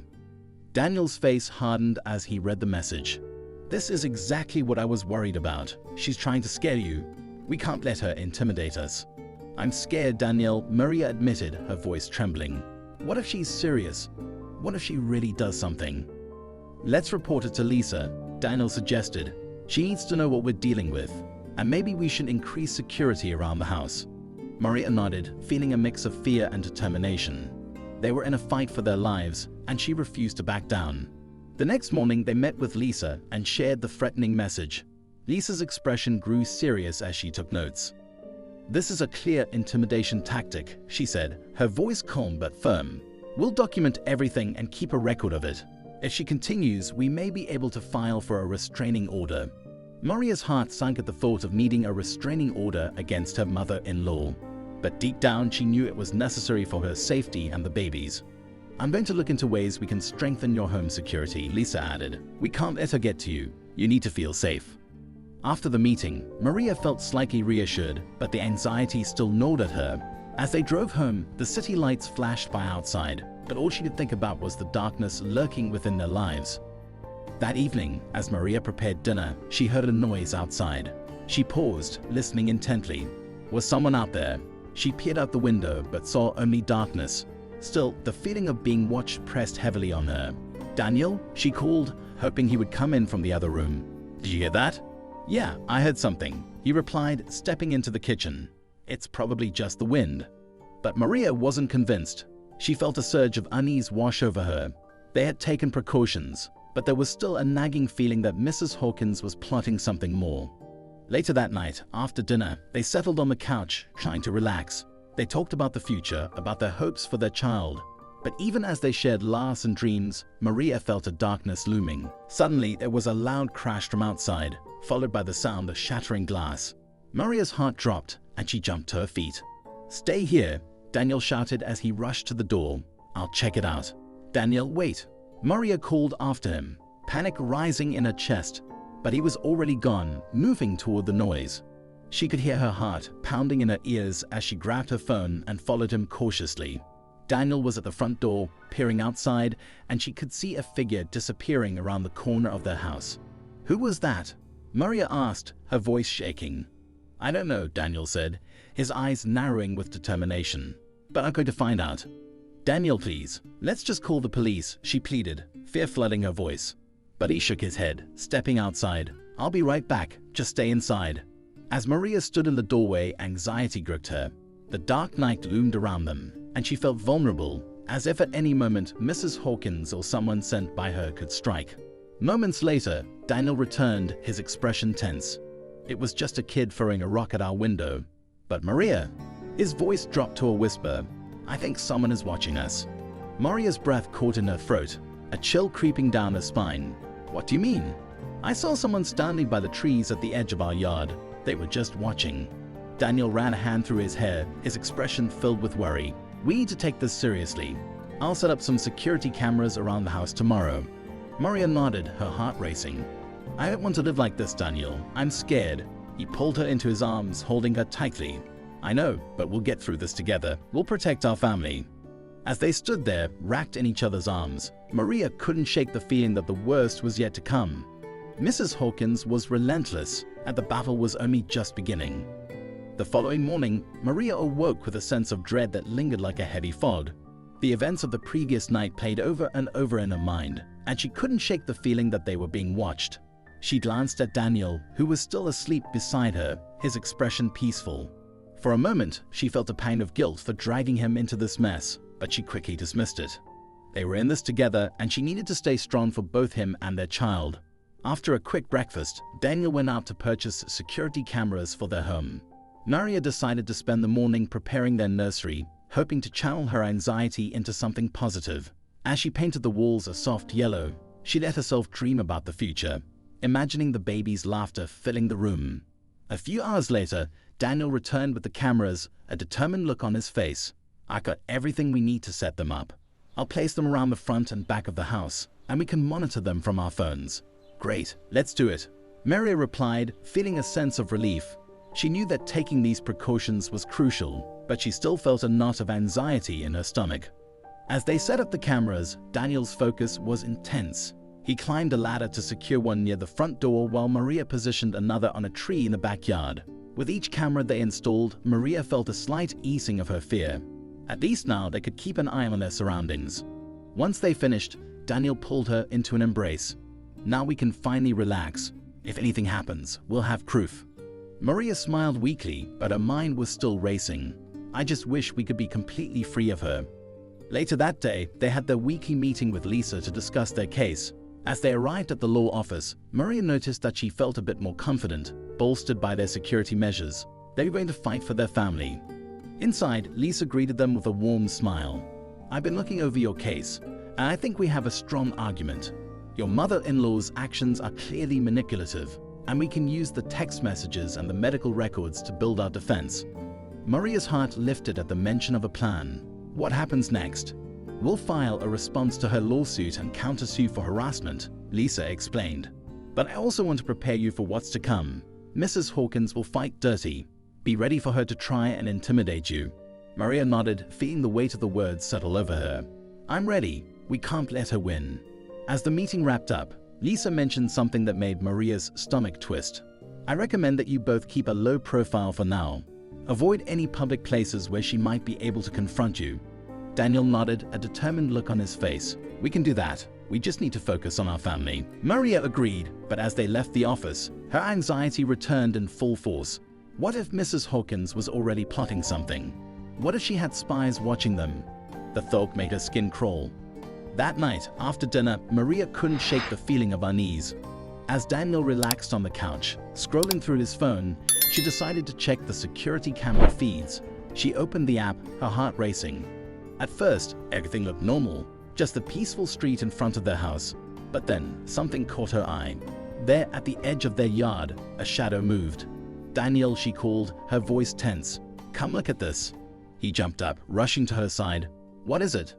Daniel's face hardened as he read the message. "This is exactly what I was worried about. She's trying to scare you. We can't let her intimidate us." "I'm scared, Daniel," Maria admitted, her voice trembling. "What if she's serious? What if she really does something?" "Let's report it to Lisa," Daniel suggested. "She needs to know what we're dealing with, and maybe we should increase security around the house." Maria nodded, feeling a mix of fear and determination. They were in a fight for their lives, and she refused to back down. The next morning, they met with Lisa and shared the threatening message. Lisa's expression grew serious as she took notes. "This is a clear intimidation tactic," she said, her voice calm but firm. "We'll document everything and keep a record of it. If she continues, we may be able to file for a restraining order." Maria's heart sank at the thought of needing a restraining order against her mother-in-law. But deep down, she knew it was necessary for her safety and the babies. "I'm going to look into ways we can strengthen your home security," Lisa added. "We can't let her get to you. You need to feel safe." After the meeting, Maria felt slightly reassured, but the anxiety still gnawed at her. As they drove home, the city lights flashed by outside, but all she could think about was the darkness lurking within their lives. That evening, as Maria prepared dinner, she heard a noise outside. She paused, listening intently. Was someone out there? She peered out the window, but saw only darkness. Still, the feeling of being watched pressed heavily on her. "Daniel?" she called, hoping he would come in from the other room. "Did you hear that?" "Yeah, I heard something," he replied, stepping into the kitchen. "It's probably just the wind." But Maria wasn't convinced. She felt a surge of unease wash over her. They had taken precautions, but there was still a nagging feeling that Mrs. Hawkins was plotting something more. Later that night, after dinner, they settled on the couch, trying to relax. They talked about the future, about their hopes for their child. But even as they shared laughs and dreams, Maria felt a darkness looming. Suddenly, there was a loud crash from outside, followed by the sound of shattering glass. Maria's heart dropped, and she jumped to her feet. "Stay here," Daniel shouted as he rushed to the door. "I'll check it out." "Daniel, wait." Maria called after him, panic rising in her chest. But he was already gone, moving toward the noise. She could hear her heart pounding in her ears as she grabbed her phone and followed him cautiously. Daniel was at the front door, peering outside, and she could see a figure disappearing around the corner of their house. "Who was that?" Maria asked, her voice shaking. "I don't know," Daniel said, his eyes narrowing with determination. "But I'm going to find out." "Daniel, please, let's just call the police," she pleaded, fear flooding her voice. But he shook his head, stepping outside. "I'll be right back, just stay inside." As Maria stood in the doorway, anxiety gripped her. The dark night loomed around them, and she felt vulnerable, as if at any moment Mrs. Hawkins or someone sent by her could strike. Moments later, Daniel returned, his expression tense. "It was just a kid throwing a rock at our window." "But Maria," his voice dropped to a whisper, "I think someone is watching us." Maria's breath caught in her throat, a chill creeping down her spine. "What do you mean?" "I saw someone standing by the trees at the edge of our yard. They were just watching." Daniel ran a hand through his hair, his expression filled with worry. "We need to take this seriously. I'll set up some security cameras around the house tomorrow." Maria nodded, her heart racing. "I don't want to live like this, Daniel. I'm scared." He pulled her into his arms, holding her tightly. "I know, but we'll get through this together. We'll protect our family." As they stood there, wrapped in each other's arms, Maria couldn't shake the feeling that the worst was yet to come. Mrs. Hawkins was relentless, and the battle was only just beginning. The following morning, Maria awoke with a sense of dread that lingered like a heavy fog. The events of the previous night played over and over in her mind, and she couldn't shake the feeling that they were being watched. She glanced at Daniel, who was still asleep beside her, his expression peaceful. For a moment, she felt a pang of guilt for dragging him into this mess, but she quickly dismissed it. They were in this together, and she needed to stay strong for both him and their child. After a quick breakfast, Daniel went out to purchase security cameras for their home. Maria decided to spend the morning preparing their nursery, hoping to channel her anxiety into something positive. As she painted the walls a soft yellow, she let herself dream about the future, imagining the baby's laughter filling the room. A few hours later, Daniel returned with the cameras, a determined look on his face. "I got everything we need to set them up. I'll place them around the front and back of the house, and we can monitor them from our phones." "Great, let's do it," Maria replied, feeling a sense of relief. She knew that taking these precautions was crucial, but she still felt a knot of anxiety in her stomach. As they set up the cameras, Daniel's focus was intense. He climbed a ladder to secure one near the front door while Maria positioned another on a tree in the backyard. With each camera they installed, Maria felt a slight easing of her fear. At least now they could keep an eye on their surroundings. Once they finished, Daniel pulled her into an embrace. "Now we can finally relax. If anything happens, we'll have proof." Maria smiled weakly, but her mind was still racing. "I just wish we could be completely free of her." Later that day, they had their weekly meeting with Lisa to discuss their case. As they arrived at the law office, Maria noticed that she felt a bit more confident, bolstered by their security measures. They were going to fight for their family. Inside, Lisa greeted them with a warm smile. "I've been looking over your case, and I think we have a strong argument. Your mother-in-law's actions are clearly manipulative, and we can use the text messages and the medical records to build our defense." Maria's heart lifted at the mention of a plan. "What happens next?" "We'll file a response to her lawsuit and countersue for harassment," Lisa explained. "But I also want to prepare you for what's to come. Mrs. Hawkins will fight dirty. Be ready for her to try and intimidate you." Maria nodded, feeling the weight of the words settle over her. "I'm ready. We can't let her win." As the meeting wrapped up, Lisa mentioned something that made Maria's stomach twist. "I recommend that you both keep a low profile for now. Avoid any public places where she might be able to confront you." Daniel nodded, a determined look on his face. "We can do that. We just need to focus on our family." Maria agreed, but as they left the office, her anxiety returned in full force. What if Mrs. Hawkins was already plotting something? What if she had spies watching them? The thought made her skin crawl. That night, after dinner, Maria couldn't shake the feeling of unease. As Daniel relaxed on the couch, scrolling through his phone, she decided to check the security camera feeds. She opened the app, her heart racing. At first, everything looked normal, just the peaceful street in front of their house. But then, something caught her eye. There, at the edge of their yard, a shadow moved. "Daniel," she called, her voice tense. "Come look at this." He jumped up, rushing to her side. "What is it?"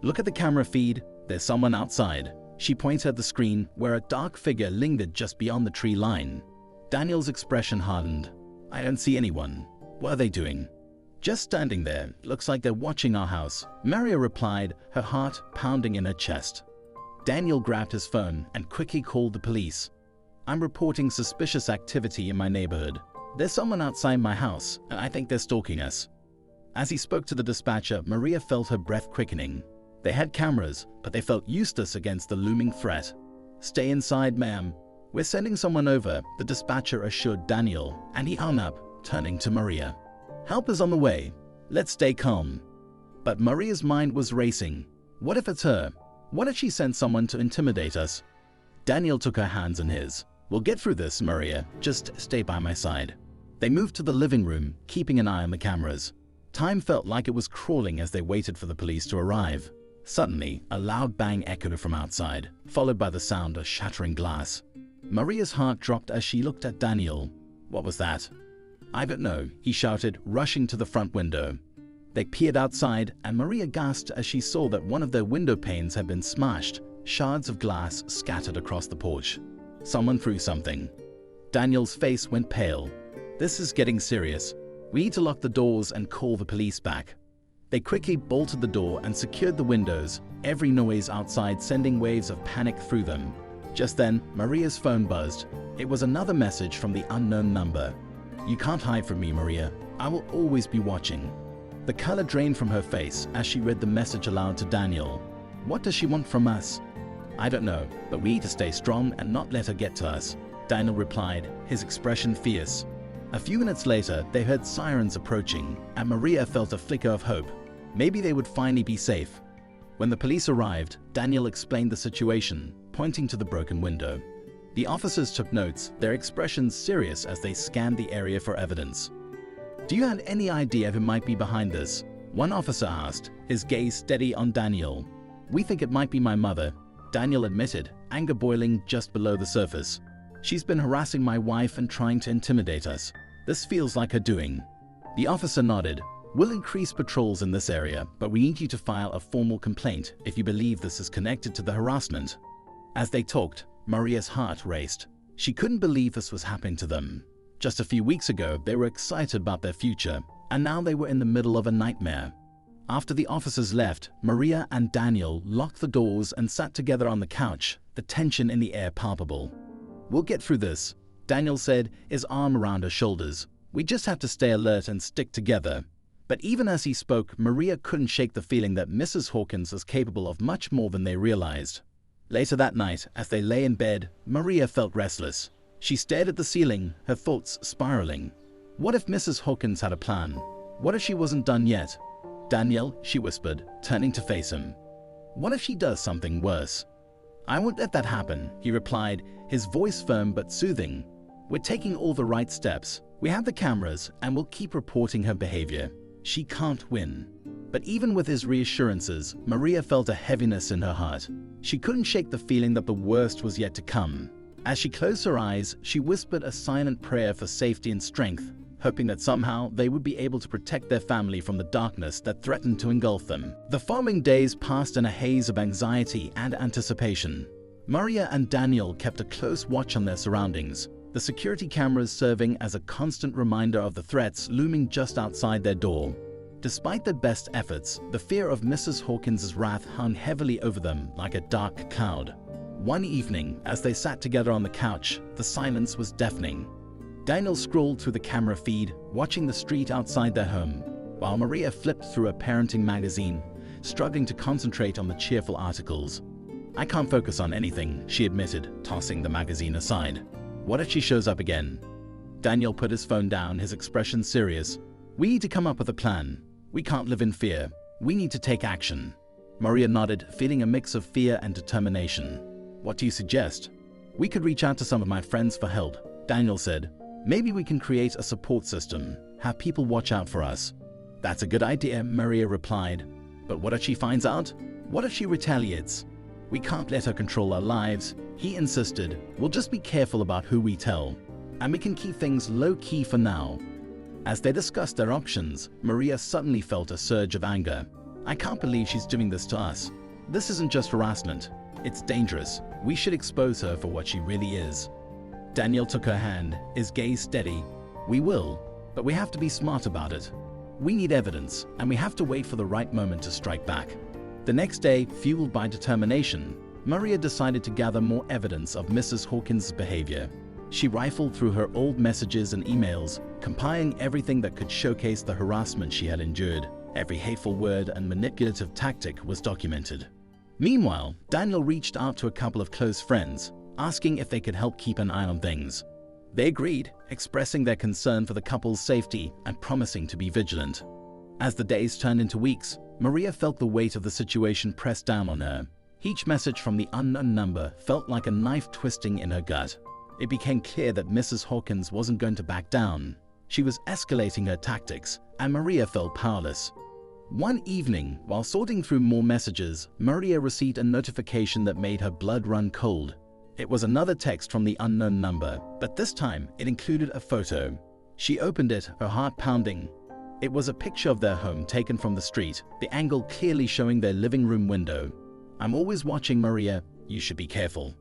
"Look at the camera feed. There's someone outside." She pointed at the screen, where a dark figure lingered just beyond the tree line. Daniel's expression hardened. "I don't see anyone. What are they doing?" "Just standing there. Looks like they're watching our house," Maria replied, her heart pounding in her chest. Daniel grabbed his phone and quickly called the police. "I'm reporting suspicious activity in my neighborhood. There's someone outside my house, and I think they're stalking us." As he spoke to the dispatcher, Maria felt her breath quickening. They had cameras, but they felt useless against the looming threat. "Stay inside, ma'am. We're sending someone over," the dispatcher assured Daniel, and he hung up, turning to Maria. "Help is on the way. Let's stay calm." But Maria's mind was racing. What if it's her? What if she sent someone to intimidate us? Daniel took her hands in his. "We'll get through this, Maria. Just stay by my side." They moved to the living room, keeping an eye on the cameras. Time felt like it was crawling as they waited for the police to arrive. Suddenly, a loud bang echoed from outside, followed by the sound of shattering glass. Maria's heart dropped as she looked at Daniel. "What was that?" "I don't know," he shouted, rushing to the front window. They peered outside, and Maria gasped as she saw that one of their window panes had been smashed, shards of glass scattered across the porch. Someone threw something. Daniel's face went pale. "This is getting serious. We need to lock the doors and call the police back." They quickly bolted the door and secured the windows, every noise outside sending waves of panic through them. Just then, Maria's phone buzzed. It was another message from the unknown number. "You can't hide from me, Maria. I will always be watching." The color drained from her face as she read the message aloud to Daniel. "What does she want from us?" "I don't know, but we need to stay strong and not let her get to us," Daniel replied, his expression fierce. A few minutes later, they heard sirens approaching, and Maria felt a flicker of hope. Maybe they would finally be safe. When the police arrived, Daniel explained the situation, pointing to the broken window. The officers took notes, their expressions serious as they scanned the area for evidence. "Do you have any idea who might be behind this?" one officer asked, his gaze steady on Daniel. "We think it might be my mother," Daniel admitted, anger boiling just below the surface. "She's been harassing my wife and trying to intimidate us. This feels like her doing." The officer nodded. "We'll increase patrols in this area, but we need you to file a formal complaint if you believe this is connected to the harassment." As they talked, Maria's heart raced. She couldn't believe this was happening to them. Just a few weeks ago, they were excited about their future, and now they were in the middle of a nightmare. After the officers left, Maria and Daniel locked the doors and sat together on the couch, the tension in the air palpable. "We'll get through this," Daniel said, his arm around her shoulders. "We just have to stay alert and stick together." But even as he spoke, Maria couldn't shake the feeling that Mrs. Hawkins was capable of much more than they realized. Later that night, as they lay in bed, Maria felt restless. She stared at the ceiling, her thoughts spiraling. What if Mrs. Hawkins had a plan? What if she wasn't done yet? "Daniel," she whispered, turning to face him. "What if she does something worse?" "I won't let that happen," he replied, his voice firm but soothing. "We're taking all the right steps. We have the cameras, and we'll keep reporting her behavior. She can't win." But even with his reassurances, Maria felt a heaviness in her heart. She couldn't shake the feeling that the worst was yet to come. As she closed her eyes, she whispered a silent prayer for safety and strength, hoping that somehow they would be able to protect their family from the darkness that threatened to engulf them. The following days passed in a haze of anxiety and anticipation. Maria and Daniel kept a close watch on their surroundings, the security cameras serving as a constant reminder of the threats looming just outside their door. Despite their best efforts, the fear of Mrs. Hawkins' wrath hung heavily over them like a dark cloud. One evening, as they sat together on the couch, the silence was deafening. Daniel scrolled through the camera feed, watching the street outside their home, while Maria flipped through a parenting magazine, struggling to concentrate on the cheerful articles. "I can't focus on anything," she admitted, tossing the magazine aside. "What if she shows up again?" Daniel put his phone down, his expression serious. "We need to come up with a plan. We can't live in fear. We need to take action." Maria nodded, feeling a mix of fear and determination. "What do you suggest?" "We could reach out to some of my friends for help," Daniel said. "Maybe we can create a support system, have people watch out for us." "That's a good idea," Maria replied. "But what if she finds out? What if she retaliates?" "We can't let her control our lives," he insisted. "We'll just be careful about who we tell. And we can keep things low-key for now." As they discussed their options, Maria suddenly felt a surge of anger. "I can't believe she's doing this to us. This isn't just harassment. It's dangerous. We should expose her for what she really is." Daniel took her hand, his gaze steady. "We will, but we have to be smart about it. We need evidence, and we have to wait for the right moment to strike back." The next day, fueled by determination, Maria decided to gather more evidence of Mrs. Hawkins' behavior. She rifled through her old messages and emails, compiling everything that could showcase the harassment she had endured. Every hateful word and manipulative tactic was documented. Meanwhile, Daniel reached out to a couple of close friends, asking if they could help keep an eye on things. They agreed, expressing their concern for the couple's safety and promising to be vigilant. As the days turned into weeks, Maria felt the weight of the situation press down on her. Each message from the unknown number felt like a knife twisting in her gut. It became clear that Mrs. Hawkins wasn't going to back down. She was escalating her tactics, and Maria felt powerless. One evening, while sorting through more messages, Maria received a notification that made her blood run cold. It was another text from the unknown number, but this time it included a photo. She opened it, her heart pounding. It was a picture of their home taken from the street, the angle clearly showing their living room window. "I'm always watching, Maria. You should be careful."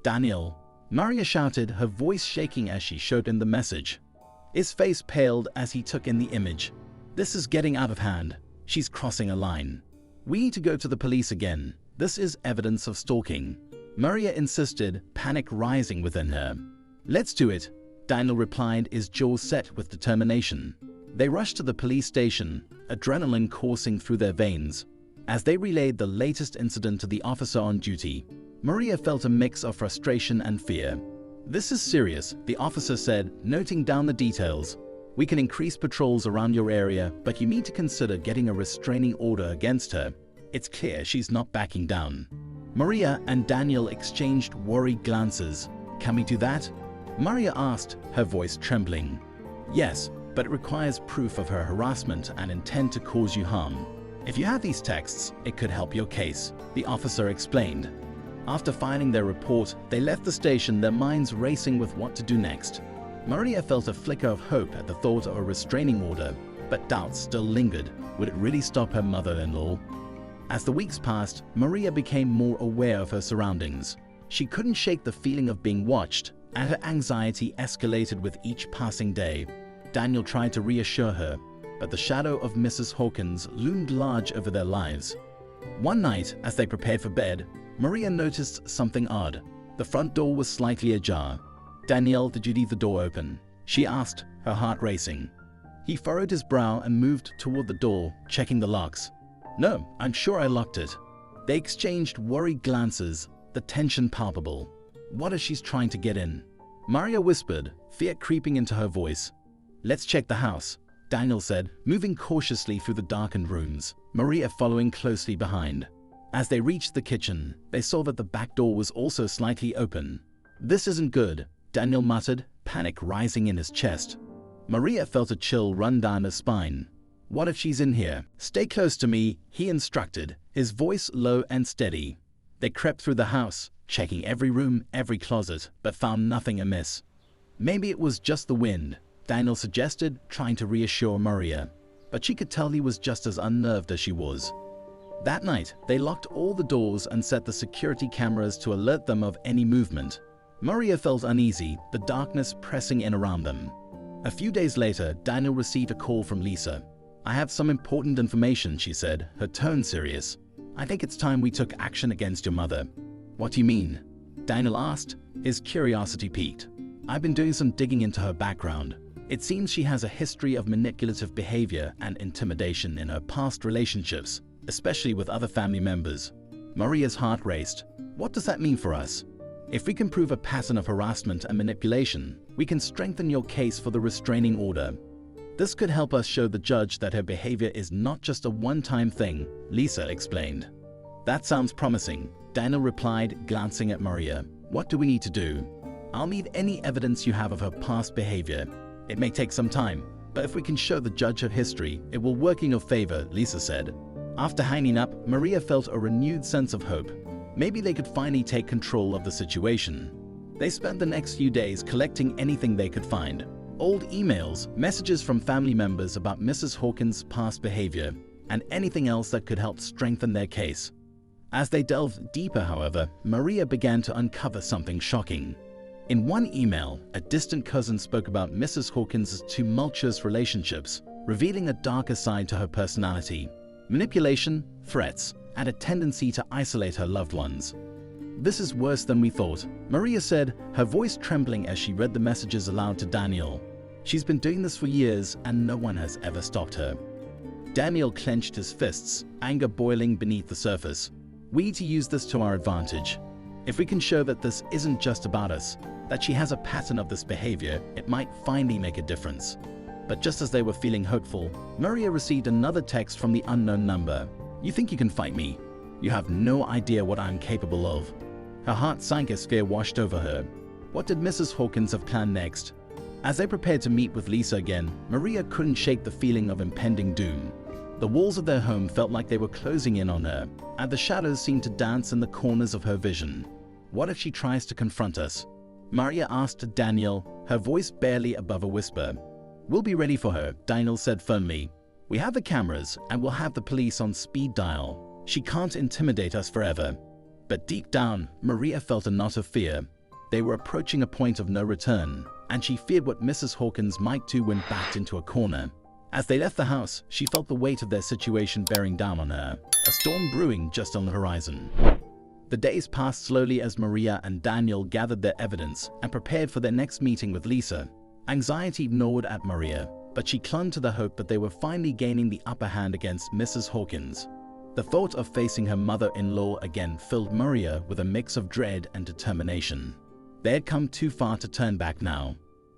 "Daniel," Maria shouted, her voice shaking as she showed him the message. His face paled as he took in the image. "This is getting out of hand. She's crossing a line. We need to go to the police again. This is evidence of stalking." Maria insisted, panic rising within her. "Let's do it," Daniel replied, his jaws set with determination. They rushed to the police station, adrenaline coursing through their veins. As they relayed the latest incident to the officer on duty, Maria felt a mix of frustration and fear. "This is serious," the officer said, noting down the details. "We can increase patrols around your area, but you need to consider getting a restraining order against her. It's clear she's not backing down." Maria and Daniel exchanged worried glances. "Can we do that?" Maria asked, her voice trembling. "Yes, but it requires proof of her harassment and intent to cause you harm. If you have these texts, it could help your case," the officer explained. After filing their report, they left the station, their minds racing with what to do next. Maria felt a flicker of hope at the thought of a restraining order, but doubts still lingered. Would it really stop her mother-in-law? As the weeks passed, Maria became more aware of her surroundings. She couldn't shake the feeling of being watched, and her anxiety escalated with each passing day. Daniel tried to reassure her, but the shadow of Mrs. Hawkins loomed large over their lives. One night, as they prepared for bed, Maria noticed something odd. The front door was slightly ajar. "Daniel, did you leave the door open?" she asked, her heart racing. He furrowed his brow and moved toward the door, checking the locks. "No, I'm sure I locked it." They exchanged worried glances, the tension palpable. What if she's trying to get in? Maria whispered, fear creeping into her voice. "Let's check the house," Daniel said, moving cautiously through the darkened rooms, Maria following closely behind. As they reached the kitchen, they saw that the back door was also slightly open. "This isn't good," Daniel muttered, panic rising in his chest. Maria felt a chill run down her spine. "What if she's in here?" "Stay close to me," he instructed, his voice low and steady. They crept through the house, checking every room, every closet, but found nothing amiss. "Maybe it was just the wind," Daniel suggested, trying to reassure Maria, but she could tell he was just as unnerved as she was. That night, they locked all the doors and set the security cameras to alert them of any movement. Maria felt uneasy, the darkness pressing in around them. A few days later, Daniel received a call from Lisa. "I have some important information," she said, her tone serious. "I think it's time we took action against your mother." "What do you mean?" Daniel asked, his curiosity piqued. "I've been doing some digging into her background. It seems she has a history of manipulative behavior and intimidation in her past relationships, especially with other family members." Maria's heart raced. "What does that mean for us?" "If we can prove a pattern of harassment and manipulation, we can strengthen your case for the restraining order. This could help us show the judge that her behavior is not just a one-time thing," Lisa explained. "That sounds promising," Daniel replied, glancing at Maria. "What do we need to do?" "I'll need any evidence you have of her past behavior. It may take some time, but if we can show the judge her history, it will work in your favor," Lisa said. After hanging up, Maria felt a renewed sense of hope. Maybe they could finally take control of the situation. They spent the next few days collecting anything they could find. Old emails, messages from family members about Mrs. Hawkins' past behavior, and anything else that could help strengthen their case. As they delved deeper, however, Maria began to uncover something shocking. In one email, a distant cousin spoke about Mrs. Hawkins' tumultuous relationships, revealing a darker side to her personality: manipulation, threats, and a tendency to isolate her loved ones. "This is worse than we thought," Maria said, her voice trembling as she read the messages aloud to Daniel. "She's been doing this for years, and no one has ever stopped her." Daniel clenched his fists, anger boiling beneath the surface. "We need to use this to our advantage. If we can show that this isn't just about us, that she has a pattern of this behavior, it might finally make a difference." But just as they were feeling hopeful, Maria received another text from the unknown number. "You think you can fight me? You have no idea what I'm capable of." Her heart sank as fear washed over her. What did Mrs. Hawkins have planned next? As they prepared to meet with Lisa again, Maria couldn't shake the feeling of impending doom. The walls of their home felt like they were closing in on her, and the shadows seemed to dance in the corners of her vision. "What if she tries to confront us?" Maria asked Daniel, her voice barely above a whisper. "We'll be ready for her," Daniel said firmly. "We have the cameras, and we'll have the police on speed dial. She can't intimidate us forever." But deep down, Maria felt a knot of fear. They were approaching a point of no return, and she feared what Mrs. Hawkins might do when backed into a corner. As they left the house, she felt the weight of their situation bearing down on her, a storm brewing just on the horizon. The days passed slowly as Maria and Daniel gathered their evidence and prepared for their next meeting with Lisa. Anxiety gnawed at Maria, but she clung to the hope that they were finally gaining the upper hand against Mrs. Hawkins. The thought of facing her mother-in-law again filled Maria with a mix of dread and determination. They had come too far to turn back now.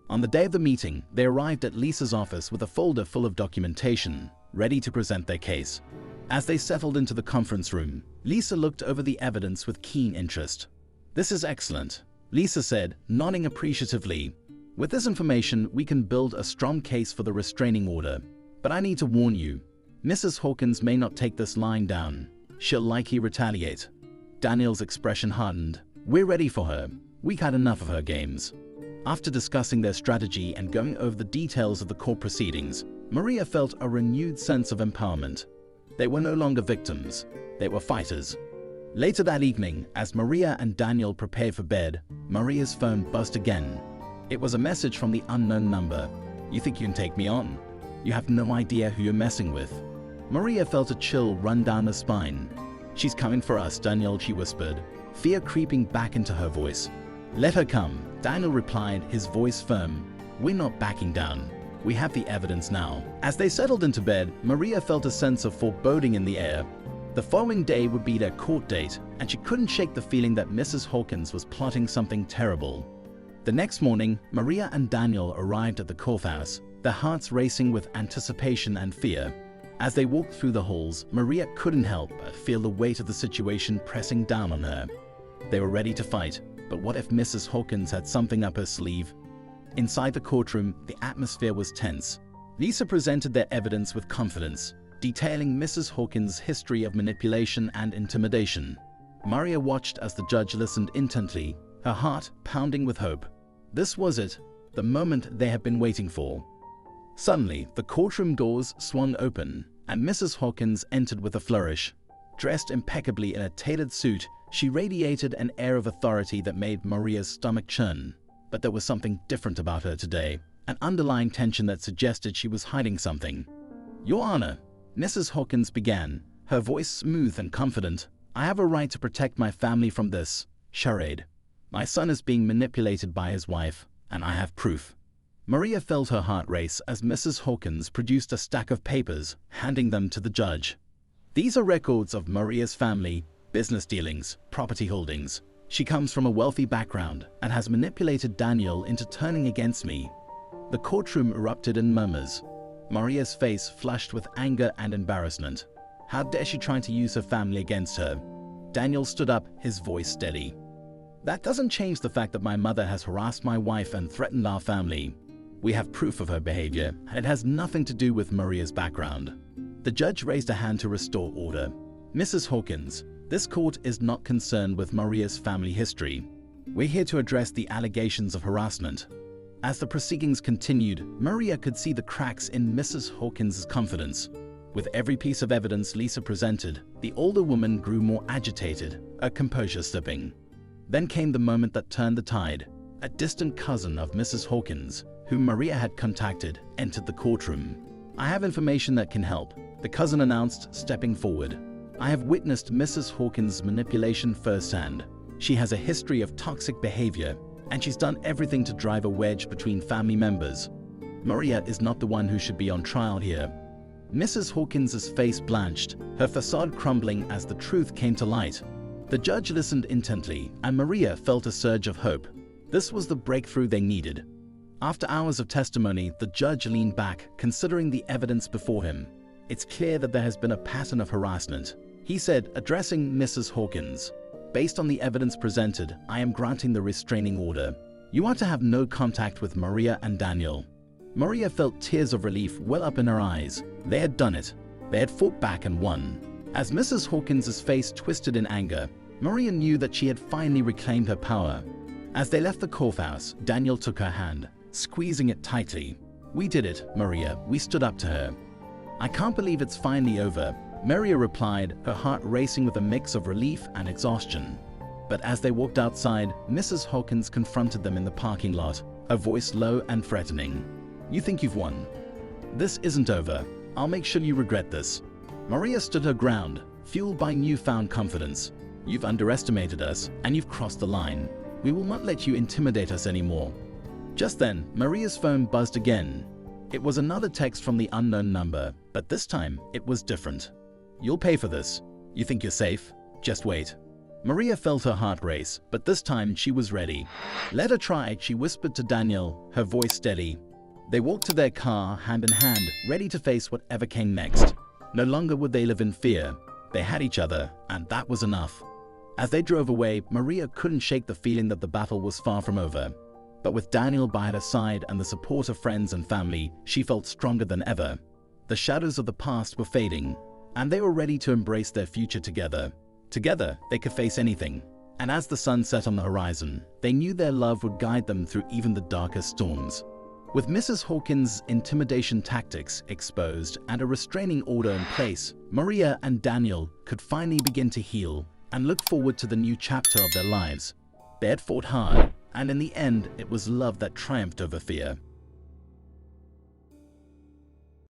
On the day of the meeting, they arrived at Lisa's office with a folder full of documentation, ready to present their case. As they settled into the conference room, Lisa looked over the evidence with keen interest. "This is excellent," Lisa said, nodding appreciatively. "With this information, we can build a strong case for the restraining order. But I need to warn you, Mrs. Hawkins may not take this lying down. She'll likely retaliate." Daniel's expression hardened. "We're ready for her. We've had enough of her games." After discussing their strategy and going over the details of the court proceedings, Maria felt a renewed sense of empowerment. They were no longer victims. They were fighters. Later that evening, as Maria and Daniel prepared for bed, Maria's phone buzzed again. It was a message from the unknown number. "You think you can take me on? You have no idea who you're messing with." Maria felt a chill run down her spine. "She's coming for us, Daniel," she whispered, fear creeping back into her voice. "Let her come," Daniel replied, his voice firm. "We're not backing down. We have the evidence now." As they settled into bed, Maria felt a sense of foreboding in the air. The following day would be their court date, and she couldn't shake the feeling that Mrs. Hawkins was plotting something terrible. The next morning, Maria and Daniel arrived at the courthouse, their hearts racing with anticipation and fear. As they walked through the halls, Maria couldn't help but feel the weight of the situation pressing down on her. They were ready to fight, but what if Mrs. Hawkins had something up her sleeve? Inside the courtroom, the atmosphere was tense. Lisa presented their evidence with confidence, detailing Mrs. Hawkins' history of manipulation and intimidation. Maria watched as the judge listened intently, her heart pounding with hope. This was it, the moment they had been waiting for. Suddenly, the courtroom doors swung open, and Mrs. Hawkins entered with a flourish. Dressed impeccably in a tailored suit, she radiated an air of authority that made Maria's stomach churn. But there was something different about her today, an underlying tension that suggested she was hiding something. "Your Honor," Mrs. Hawkins began, her voice smooth and confident, "I have a right to protect my family from this charade. My son is being manipulated by his wife, and I have proof." Maria felt her heart race as Mrs. Hawkins produced a stack of papers, handing them to the judge. "These are records of Maria's family, business dealings, property holdings. She comes from a wealthy background and has manipulated Daniel into turning against me." The courtroom erupted in murmurs. Maria's face flushed with anger and embarrassment. How dare she try to use her family against her? Daniel stood up, his voice steady. "That doesn't change the fact that my mother has harassed my wife and threatened our family. We have proof of her behavior, and it has nothing to do with Maria's background." The judge raised a hand to restore order. "Mrs. Hawkins, this court is not concerned with Maria's family history. We're here to address the allegations of harassment." As the proceedings continued, Maria could see the cracks in Mrs. Hawkins' confidence. With every piece of evidence Lisa presented, the older woman grew more agitated, her composure slipping. Then came the moment that turned the tide. A distant cousin of Mrs. Hawkins, whom Maria had contacted, entered the courtroom. "I have information that can help," the cousin announced, stepping forward. "I have witnessed Mrs. Hawkins' manipulation firsthand. She has a history of toxic behavior, and she's done everything to drive a wedge between family members. Maria is not the one who should be on trial here." Mrs. Hawkins' face blanched, her facade crumbling as the truth came to light. The judge listened intently, and Maria felt a surge of hope. This was the breakthrough they needed. After hours of testimony, the judge leaned back, considering the evidence before him. "It's clear that there has been a pattern of harassment," he said, addressing Mrs. Hawkins. "Based on the evidence presented, I am granting the restraining order. You are to have no contact with Maria and Daniel." Maria felt tears of relief well up in her eyes. They had done it. They had fought back and won. As Mrs. Hawkins' face twisted in anger, Maria knew that she had finally reclaimed her power. As they left the courthouse, Daniel took her hand, squeezing it tightly. "We did it, Maria. We stood up to her." "I can't believe it's finally over," Maria replied, her heart racing with a mix of relief and exhaustion. But as they walked outside, Mrs. Hawkins confronted them in the parking lot, her voice low and threatening. "You think you've won? This isn't over. I'll make sure you regret this." Maria stood her ground, fueled by newfound confidence. "You've underestimated us, and you've crossed the line. We will not let you intimidate us anymore." Just then, Maria's phone buzzed again. It was another text from the unknown number, but this time it was different. "You'll pay for this. You think you're safe? Just wait." Maria felt her heart race, but this time she was ready. "Let her try," she whispered to Daniel, her voice steady. They walked to their car, hand in hand, ready to face whatever came next. No longer would they live in fear. They had each other, and that was enough. As they drove away, Maria couldn't shake the feeling that the battle was far from over. But with Daniel by her side and the support of friends and family, she felt stronger than ever. The shadows of the past were fading, and they were ready to embrace their future together. Together, they could face anything. And as the sun set on the horizon, they knew their love would guide them through even the darkest storms. With Mrs. Hawkins' intimidation tactics exposed and a restraining order in place, Maria and Daniel could finally begin to heal, and look forward to the new chapter of their lives. They had fought hard, and in the end, it was love that triumphed over fear.